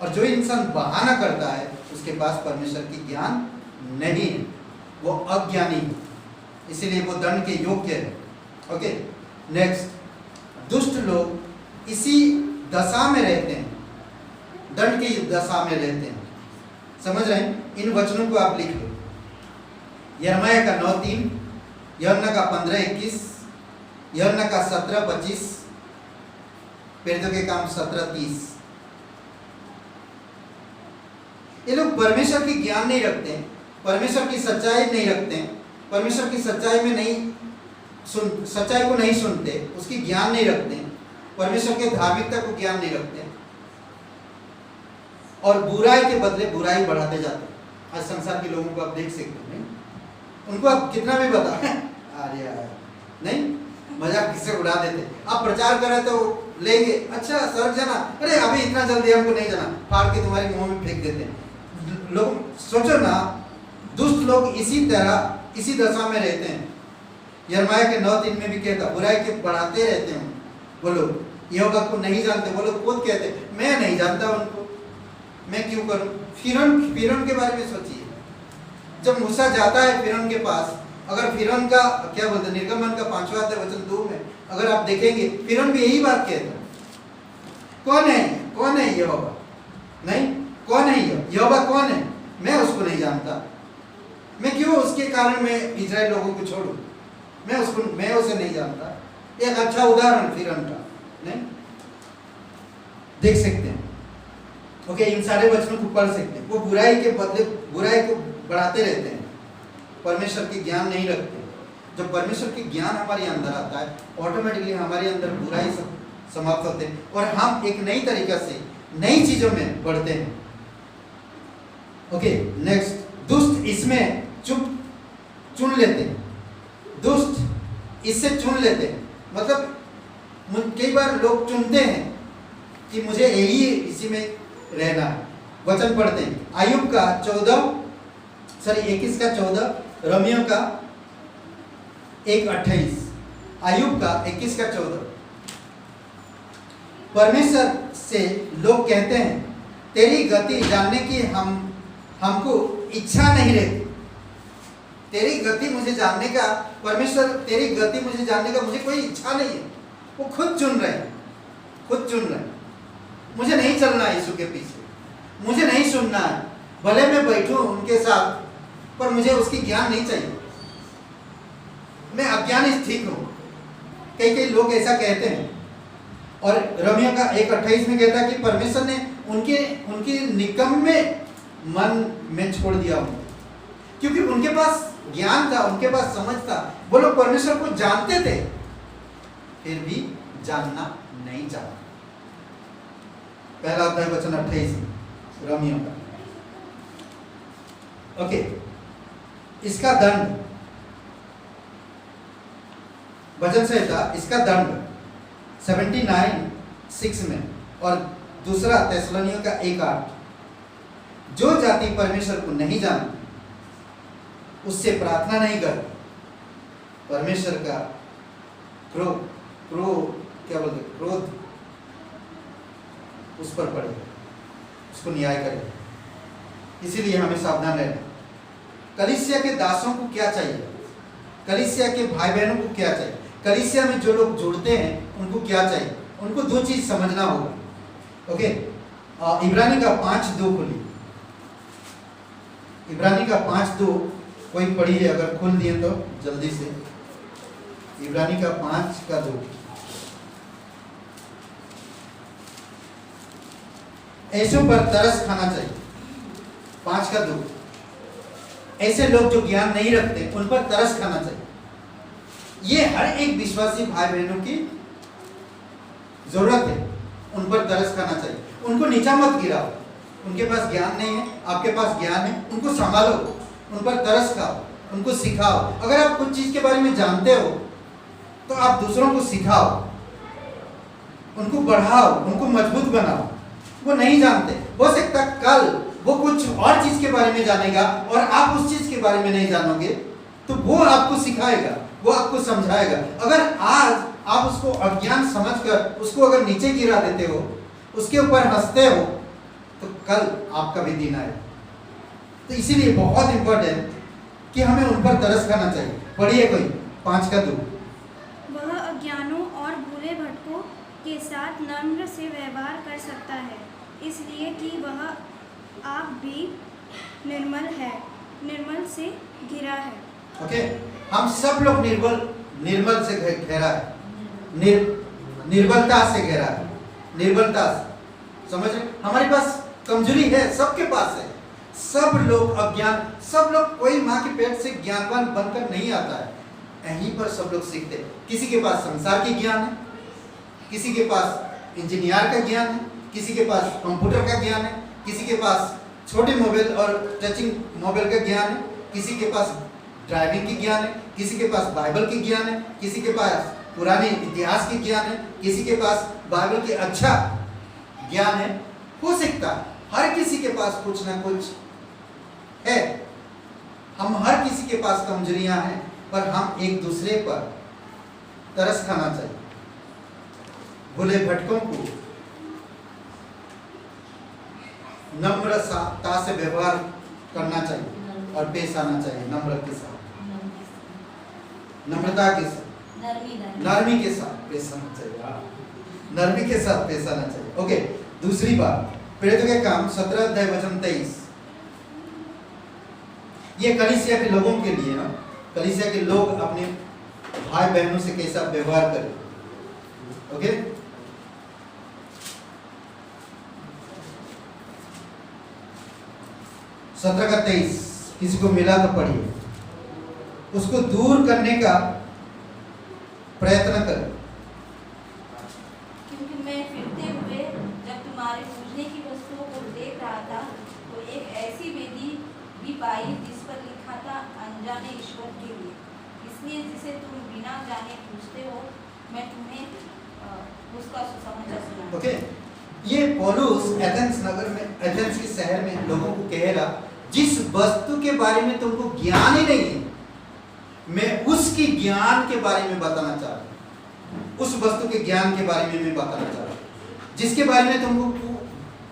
और जो इंसान बहाना करता है उसके पास परमेश्वर की ज्ञान नहीं है, वो अज्ञानी है, इसीलिए वो दंड के योग्य है। ओके, नेक्स्ट, दुष्ट लोग इसी दशा में रहते हैं, दंड की दशा में रहते हैं। समझ रहे हैं? इन वचनों को आप लिख लो। यिर्मयाह का 9:3, यूहन्ना का 15:21, यूहन्ना का 17:25, प्रेरितों के काम 17:30। ये लोग परमेश्वर की ज्ञान नहीं रखते हैं, परमेश्वर की सच्चाई नहीं रखते हैं, परमेश्वर की सच्चाई में सच्चाई को नहीं सुनते, उसकी ज्ञान नहीं रखते हैं, परमेश्वर के धार्मिकता को ज्ञान नहीं रखते हैं और बुराई के बदले बुराई बढ़ाते जाते हैं। आज संसार के लोगों को आप देख सकते हैं, उनको आप कितना भी बता अरे यार नहीं, मजाक किससे उड़ा देते। आप प्रचार कर रहे तो लेंगे, अच्छा सर जाना, अरे अभी इतना जल्दी हमको नहीं जाना, फाड़ के तुम्हारे मुंह में फेंक देते हैं। लोग सोचो ना, दुष्ट लोग इसी तरह इसी दशा में रहते हैं। यिर्मयाह के 9:3 में भी कहता बुराई के बढ़ाते रहते हैं वो लोग। यहोवा को नहीं जानते, वो लोग खुद कहते मैं नहीं जानता उनको, मैं क्यों करूं। फिरौन के बारे में सोचिए, जब मूसा जाता है फिरौन के पास, अगर फिरौन का क्या बोलते, निर्गमन का 5वां अध्याय वचन 2 में अगर आप देखेंगे, फिरौन भी यही बात कहता है, कौन है यहोवा, नहीं कौन है यहोवा कौन है, मैं उसको नहीं जानता, मैं क्यों उसके कारण मैं इजराइल लोगों को छोड़ूं, मैं उसे नहीं जानता। एक अच्छा उदाहरण फिरौन का, नहीं देख सकते हैं। ओके, इन सारे वचनों को पढ़ सकते हैं। वो बुराई के बदले बुराई को बढ़ाते रहते हैं, परमेश्वर की ज्ञान नहीं रखते। जब परमेश्वर की ज्ञान हमारे अंदर आता है, ऑटोमेटिकली हमारे अंदर बुराई समाप्त होते हैं और हम एक नई तरीका से नई चीजों में बढ़ते हैं। ओके, नेक्स्ट, दुष्ट इसमें चुन लेते हैं, दुष्ट इससे चुन लेते हैं। मतलब कई बार लोग चुनते हैं कि मुझे यही इसी में रहना है। वचन पढ़ते हैं, आयुब का 21 का 14, रोमियो का 1:28, आयुब का 21 का 14। परमेश्वर से लोग कहते हैं तेरी गति जानने की हमको इच्छा नहीं रहती। तेरी गति मुझे जानने का, परमेश्वर तेरी गति मुझे जानने का मुझे कोई इच्छा नहीं है। वो खुद चुन रहे हैं, मुझे नहीं चलना है यीशु के पीछे, मुझे नहीं सुनना है, भले मैं बैठूं उनके साथ पर मुझे उसकी ज्ञान नहीं चाहिए, मैं अज्ञानी ठीक हूं। कई लोग ऐसा कहते हैं। और रोमियो का 1:28 में कहता है कि परमेश्वर ने उनके निकम्मे मन में छोड़ दिया उनको, क्योंकि उनके पास ज्ञान था, उनके पास समझ था, वो लोग परमेश्वर को जानते थे फिर भी जानना नहीं चाहते। पहला अध्याय वचन 28 रोमियो का। ओके, इसका दंड, वचन संहिता इसका दंड 79:6 में, और दूसरा थिस्सलुनीकियों का 1:8, जो जाति परमेश्वर को नहीं जानती उससे प्रार्थना नहीं करती, परमेश्वर का क्रोध उस पर पड़ेगा, उसको न्याय करेगा। इसीलिए हमें सावधान रहना। कलीसिया के दासों को क्या चाहिए, कलीसिया के भाई बहनों को क्या चाहिए, कलीसिया में जो लोग जुड़ते हैं उनको क्या चाहिए, उनको 2 चीज समझना होगा। ओके, इब्रानी का 5:2 खोलिए, इब्रानी का 5:2 कोई पढ़िए, अगर खोल दिए तो जल्दी से। इब्रानी का 5:2, ऐसों पर तरस खाना चाहिए। 5:2, ऐसे लोग जो ज्ञान नहीं रखते उन पर तरस खाना चाहिए। ये हर एक विश्वासी भाई बहनों की जरूरत है, उन पर तरस खाना चाहिए। उनको नीचा मत गिराओ, उनके पास ज्ञान नहीं है, आपके पास ज्ञान है, उनको संभालो, उन पर तरस खाओ, उनको सिखाओ। अगर आप कुछ चीज के बारे में जानते हो तो आप दूसरों को सिखाओ, उनको बढ़ाओ, उनको मजबूत बनाओ। वो नहीं जानते, हो सकता कल वो कुछ और चीज के बारे में जानेगा और आप उस चीज के बारे में नहीं जानोगे, तो वो आपको सिखाएगा, वो आपको समझाएगा। अगर आज आप उसको अज्ञान समझकर उसको अगर नीचे गिरा देते हो, उसके ऊपर हंसते हो, तो कल आपका भी दिन आएगा। तो इसीलिए बहुत इंपॉर्टेंट कि हमें उन पर तरस खाना चाहिए। पढ़िए कोई 5:2। वह अज्ञानों और भूले भटकों के साथ नम्र से व्यवहार कर सकता है, इसलिए कि वह आप भी निर्मल से घिरा है। ओके, हम सब लोग निर्मल से घेरा है, निर्बलता से घेरा है, निर्बलता से। समझ रहे? हमारे पास कमजोरी है, सबके पास है। सब लोग अज्ञान, सब लोग, कोई माँ के पेट से ज्ञानवान बनकर नहीं आता है, यहीं पर सब लोग सीखते हैं। किसी के पास संसार की ज्ञान है, किसी के पास इंजीनियर का ज्ञान है, किसी के पास कंप्यूटर का ज्ञान है, किसी के पास छोटे मोबाइल और टचिंग मोबाइल का ज्ञान है, किसी के पास ड्राइविंग की ज्ञान है, किसी के पास बाइबल की ज्ञान है, किसी के पास पुराने इतिहास की ज्ञान है, किसी के पास बाइबल के अच्छा ज्ञान है। हो सकता है हर किसी के पास कुछ ना कुछ है। हम हर किसी के पास कमजोरियां हैं, पर हम एक दूसरे पर तरस खाना चाहिए। भूले भटकों को नम्रता से व्यवहार करना चाहिए और पेश आना चाहिए, नम्र के साथ, नम्रता के साथ, नरमी के साथ पेश आना चाहिए, नरमी के साथ पेश आना चाहिए। ओके, दूसरी बात, प्रेरितों के काम 17:23। ये कलीसिया के लोगों के लिए ना, कलीसिया के लोग अपने भाई बहनों से कैसा व्यवहार करें। ओके, सत्रह का 23 किसी को मिला तो पढ़िए। उसको दूर करने का प्रयत्न करें। क्योंकि मैं फिरते हुए जब तुम्हारे पूजने की वस्तुओं को देख रहा था, तो एक ऐसी वेदी भी पाई जिस पर लिखा था अनजाने ईश्वर के लिए, इसलिए जिसे तुम बिना जाने पूजते हो, मैं तुम्हें उसका सुसमाचार सुनाऊं। ओके, ये पौलुस एथेंस नगर में, एथेंस के शहर में लोगों को कह रहा, जिस वस्तु के बारे में तुमको ज्ञान ही नहीं है, मैं उसकी ज्ञान के बारे में बताना चाह रहा हूं। उस वस्तु के ज्ञान के बारे में मैं बताना चाह रहा हूं जिसके बारे में तुमको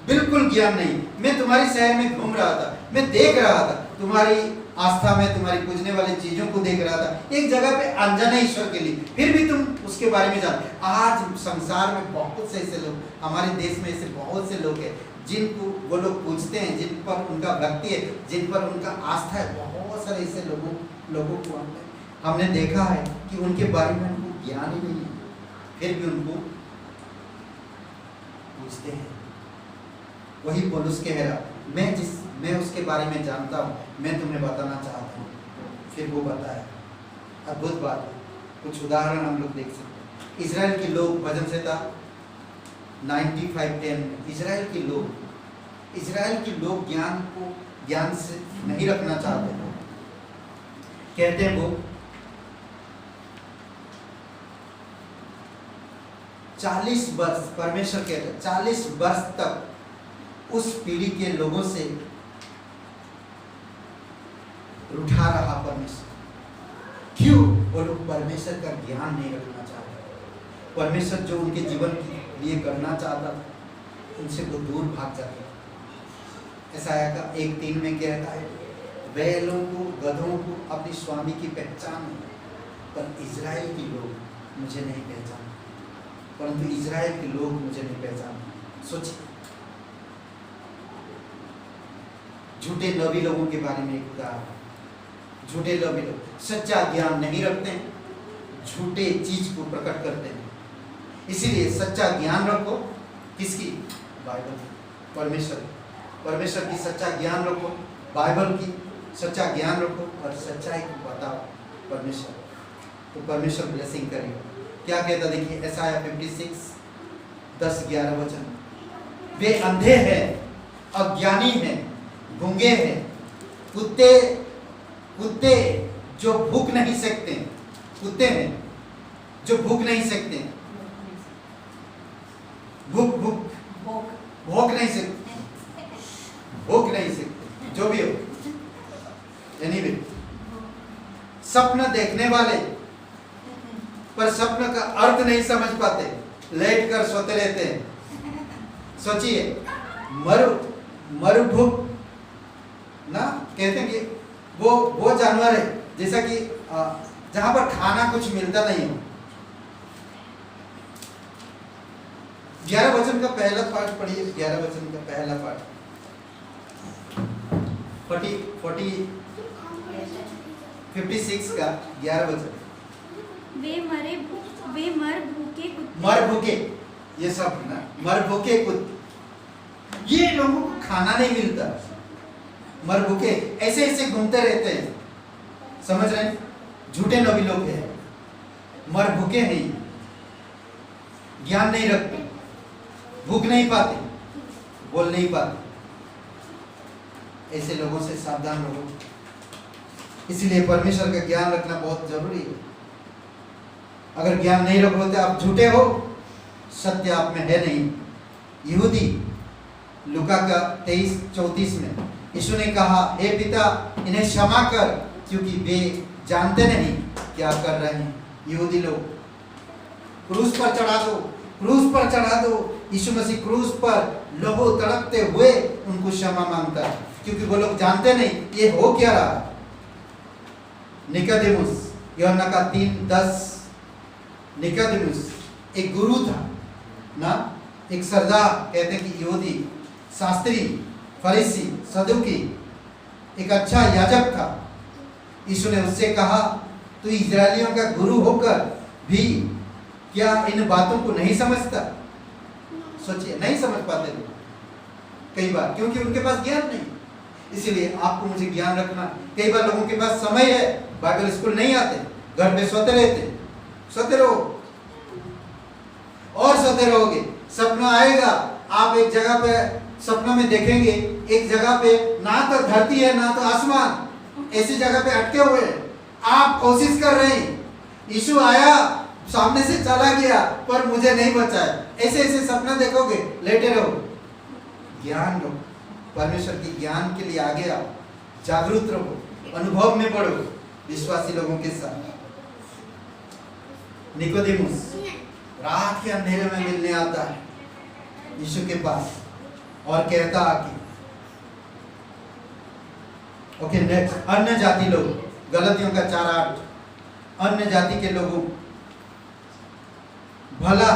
बिल्कुल ज्ञान नहीं। मैं तुम्हारे शहर में घूम रहा था, मैं देख रहा था तुम्हारी आस्था में, तुम्हारी पूजने वाली चीजों को देख रहा था, एक जगह पे अनजाने ईश्वर के लिए, फिर भी तुम उसके बारे में जानते। आज संसार में बहुत से ऐसे लोग, हमारे देश में ऐसे बहुत से लोग हैं जिनको वो लोग पूजते हैं, जिन पर उनका भक्ति है, जिन पर उनका आस्था है। बहुत सारे ऐसे लोगों को हमने देखा है कि उनके बारे में उनको ज्ञान ही नहीं है, फिर भी उनको पूजते हैं। वही पौलुस कह रहा, मैं उसके बारे में जानता हूँ, मैं तुम्हें बताना चाहता हूँ। फिर वो बताया, अद्भुत बात है। कुछ उदाहरण हम लोग देख सकते हैं। इजराइल के लोग, भजन संहिता 95:10 में, इजराइल के लोग ज्ञान से नहीं रखना चाहते। कहते हैं वो 40 वर्ष, परमेश्वर कहते हैं 40 वर्ष तक उस पीढ़ी के लोगों से रूठा रहा परमेश्वर। क्यों? वो लोग परमेश्वर का ज्ञान नहीं रखना चाहते। परमेश्वर जो उनके जीवन के लिए करना चाहता था, उनसे वो दूर भाग जाते। यशायाह का 1:3 में कहता है, बैलों को, गधों को अपनी स्वामी की पहचान है, पर इजराइल के लोग मुझे नहीं पहचानते। परंतु इजराइल के लोग मुझे नहीं पहचानते। सोचिए, झूठे नबी लोगों के बारे में एक उदाहरण। झूठे नबी लोग सच्चा ज्ञान नहीं रखते हैं, झूठे चीज को प्रकट करते हैं। इसीलिए सच्चा ज्ञान रखो। किसकी? बाइबल की, परमेश्वर की सच्चा ज्ञान रखो, बाइबल की सच्चा ज्ञान रखो और सच्चाई को बताओ परमेश्वर, तो परमेश्वर ब्लेसिंग करेगा। क्या कहता देखिए यशायाह 56 10-11 वचन, वे अंधे हैं, अज्ञानी हैं, गूंगे हैं, कुत्ते जो भूख नहीं सकते, कुत्ते हैं जो भूख नहीं सकते, भूख नहीं सकते, जो भी हो, एनीवे, सपना देखने वाले पर सपना का अर्थ नहीं समझ पाते, लेट कर सोते रहते हैं। सोचिए मरुभूख ना कहते हैं कि वो जानवर है जैसा कि जहां पर खाना कुछ मिलता नहीं हो। 11 वचन का पहला पाठ पढ़िए, 11 वचन का पहला पाठ 56 का 11 वचन। वे मर भूखे कुत्ते, मर भूखे, ये सब ना मर भूखे कुत्ते, ये लोगों को खाना नहीं मिलता, मर भूखे ऐसे ऐसे घूमते रहते हैं, समझ रहे हैं? झूठे नबी लोग हैं, मर भूखे हैं, ज्ञान नहीं रखते, भूख नहीं पाते, बोल नहीं पाते, ऐसे लोगों से सावधान रहो। इसलिए परमेश्वर का ज्ञान रखना बहुत जरूरी है। अगर ज्ञान नहीं रखोगे तो आप झूठे हो, सत्य आप में है नहीं। यहूदी लूका का 23-34 में यीशु ने कहा, हे पिता इन्हें क्षमा कर क्योंकि वे जानते नहीं क्या कर रहे हैं। यहूदी लोग क्रूस पर चढ़ा दो, क्रूस पर चढ़ा दो। यीशु मसीह क्रूस पर लोगों तड़पते हुए उनको क्षमा मांगता है क्योंकि वो लोग जानते नहीं ये हो क्या रहा है। निकोदेमुस यूहन्ना का 3:10, निकोदेमुस एक गुरु था ना, एक सरदार, कहते हैं कि यहूदी शास्त्री, फरीसी, सदुकी, एक अच्छा याजक था। यीशु ने उससे कहा, तू इजरायलियों का गुरु होकर भी क्या इन बातों को नहीं समझता? सोचिए, नहीं समझ पाते लोग कई बार, क्योंकि उनके पास ज्ञान नहीं। इसीलिए आपको मुझे ज्ञान रखना। कई बार लोगों के पास समय है, बाइबल स्कूल नहीं आते, घर पे सोते रहते, सोते रहो और सोते रहोगे। सपना आएगा, आप एक जगह पे सपना में देखेंगे, एक जगह पे ना तो धरती है ना तो आसमान, ऐसी जगह पे अटके हुए हैं। आप कोशिश कर रहे हैं, यीशु आया सामने से चला गया पर मुझे नहीं बचाया, ऐसे ऐसे सपना देखोगे, लेटे रहो। ज्ञान लो, परमेश्वर की ज्ञान के लिए आगे आओ, जागरूक रहो, अनुभव में बढ़ो विश्वासी लोगों के साथ। निकोदेमुस रात के अंधेरे में मिलने आता है यीशु के पास और कहता कि ओके नेक्स्ट, अन्य जाति लोग, गलतियों का 4:8, अन्य जाति के लोगों, भला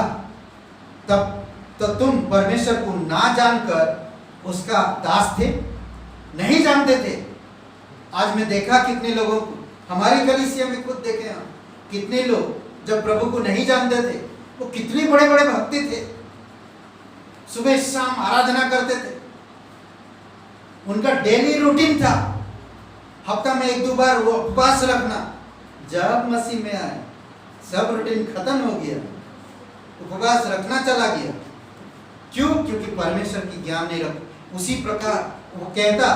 तब तो तुम परमेश्वर को ना जानकर उसका दास थे? नहीं जानते थे। आज मैं देखा कितने लोगों को, हमारी कलीसिया में खुद देखे हम, कितने लोग जब प्रभु को नहीं जानते थे वो कितने बड़े बड़े भक्ति थे, सुबह शाम आराधना करते थे, उनका डेली रूटीन था, हफ्ता में 1-2 बार वो उपवास रखना। जब मसीह में आए सब रूटीन खत्म हो गया, उपवास रखना चला गया। क्यों? क्योंकि परमेश्वर की ज्ञान नहीं रख। उसी प्रकार वो कहता,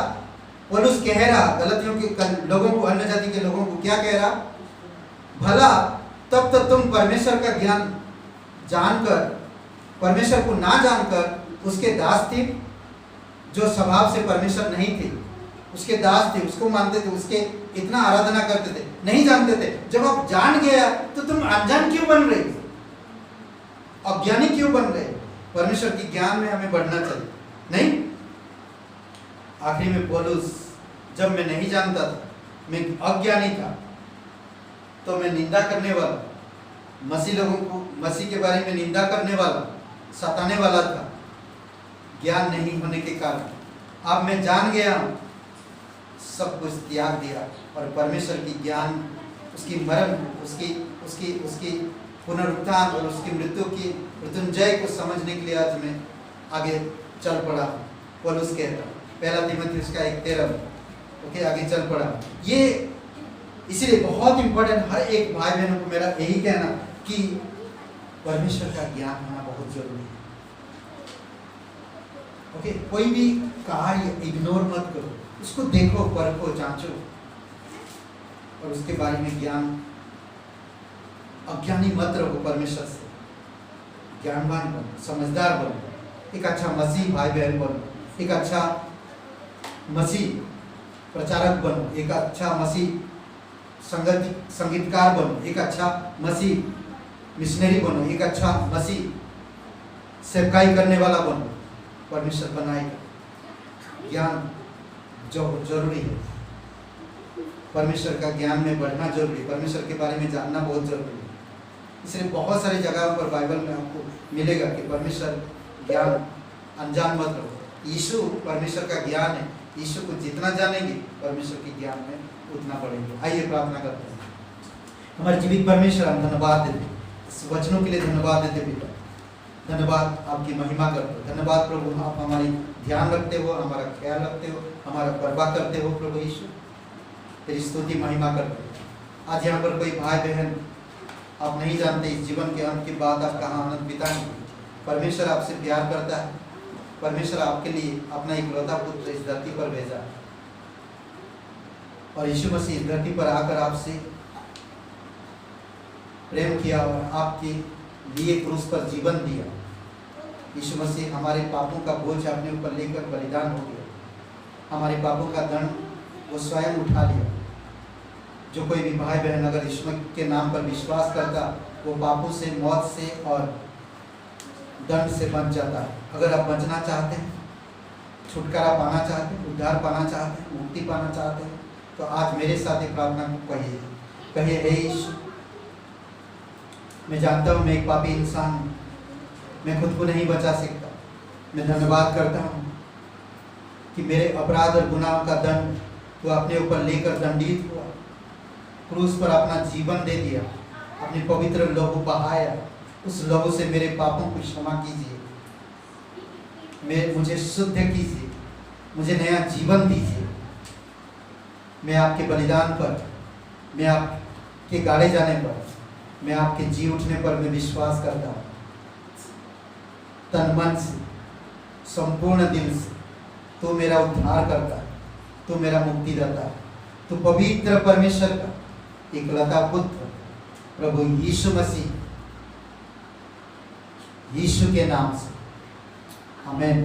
पौलुस कह रहा गलतियों के लोगों को, अन्य जाति के लोगों को क्या कह रहा? भला तब तो तुम परमेश्वर का ज्ञान जानकर, परमेश्वर को ना जानकर उसके दास थे, जो स्वभाव से परमेश्वर नहीं थे, उसके दास थे, उसको मानते थे, उसके इतना आराधना करते थे, नहीं जानते थे। जब आप जान गया तो तुम अनजान क्यों बन रहे, अज्ञानी क्यों बन रहे? परमेश्वर की ज्ञान में हमें बढ़ना चाहिए, नहीं? आखिरी में पौलुस, जब मैं नहीं जानता था, मैं अज्ञानी था, तो मैं निंदा करने वाला, मसीह लोगों को मसीह के बारे में निंदा करने वाला, सताने वाला था, ज्ञान नहीं होने के कारण। अब मैं जान गया हूँ, सब कुछ त्याग दिया और परमेश्वर की ज्ञान, उसकी मरण, उसकी पुनरुत्थान और उसकी मृत्यु की मृत्युंजय को समझने के लिए आज मैं आगे चल पड़ा। पौलुस कहता, 1 तीमुथियुस का 1:13, ओके, आगे चल पड़ा। ये इसलिए बहुत इंपॉर्टेंट, हर एक भाई बहनों को मेरा यही कहना कि परमेश्वर का ज्ञान होना बहुत जरूरी है। ओके, कोई भी कार्य इग्नोर मत करो, उसको देखो, परखो, जांचो और उसके बारे में ज्ञान, अज्ञानी मत रहो, परमेश्वर से ज्ञानवान बनो, समझदार बनो, एक अच्छा मसीह भाई बहन बनो, एक अच्छा मसीह प्रचारक बनो, एक अच्छा मसीह संगीतकार बनो, एक अच्छा मसीह मिशनरी बनो, एक अच्छा मसीह सेवकाई करने वाला बनो। परमेश्वर बनाएगा। ज्ञान जो जरूरी है, परमेश्वर का ज्ञान में बढ़ना जरूरी है, परमेश्वर के बारे में जानना बहुत जरूरी है। इसलिए बहुत सारी जगहों पर बाइबल में आपको मिलेगा कि परमेश्वर ज्ञान अनजान मत रहो। यीशु परमेश्वर का ज्ञान है, यीशु को जितना जानेंगे परमेश्वर के ज्ञान में उतना बढ़ेंगे। आइए प्रार्थना करते हैं। हमारे जीवित परमेश्वर, हम धन्यवाद देते, इस वचनों के लिए धन्यवाद देते पिता, धन्यवाद, आपकी महिमा करते हो। धन्यवाद प्रभु, आप हमारी ध्यान रखते हो, हमारा ख्याल रखते हो, हमारा परवाह करते हो प्रभु यीशु, तेरी स्तुति महिमा करते हो। आज यहाँ पर कोई भाई बहन आप नहीं जानते इस जीवन के अंत के बाद आप कहाँ आनंद बिताएंगे। परमेश्वर आपसे प्यार करता है, परमेश्वर आपके लिए अपना इकलौता पुत्र इस धरती पर भेजा और यीशु मसीह इस धरती पर आकर आपसे प्रेम किया और आपके लिए क्रूस पर जीवन दिया। यीशु मसीह हमारे पापों का बोझ अपने ऊपर लेकर बलिदान हो गया, हमारे पापों का दंड वो स्वयं उठा लिया। जो कोई भी भाई बहन अगर यीशु के नाम पर विश्वास करता, वो पापों से, मौत से और दंड से बच जाता है। अगर आप बचना चाहते हैं, छुटकारा पाना चाहते हैं, उद्धार पाना चाहते हैं, मुक्ति पाना चाहते हैं, तो आज मेरे साथ एक प्रार्थना को कहिए, हे यीशु, मैं जानता हूँ मैं एक पापी इंसान हूँ, मैं खुद को नहीं बचा सकता। मैं धन्यवाद करता हूँ कि मेरे अपराध और गुनाहों का दंड तो अपने ऊपर लेकर दंडित हुआ, क्रूस पर अपना जीवन दे दिया, अपने पवित्र लहू बहाया। उस लहू से मेरे पापों को क्षमा कीजिए, मुझे शुद्ध कीजिए, मुझे नया जीवन दीजिए। मैं आपके बलिदान पर, मैं आपके गाड़े जाने पर, मैं आपके जी उठने पर मैं विश्वास करता हूँ। तन मन से, संपूर्ण दिल से तू मेरा उद्धार करता है, तू मेरा मुक्तिदाता है, तू पवित्र परमेश्वर का इकलौता पुत्र प्रभु यीशु मसीह, यीशु के नाम से आमीन।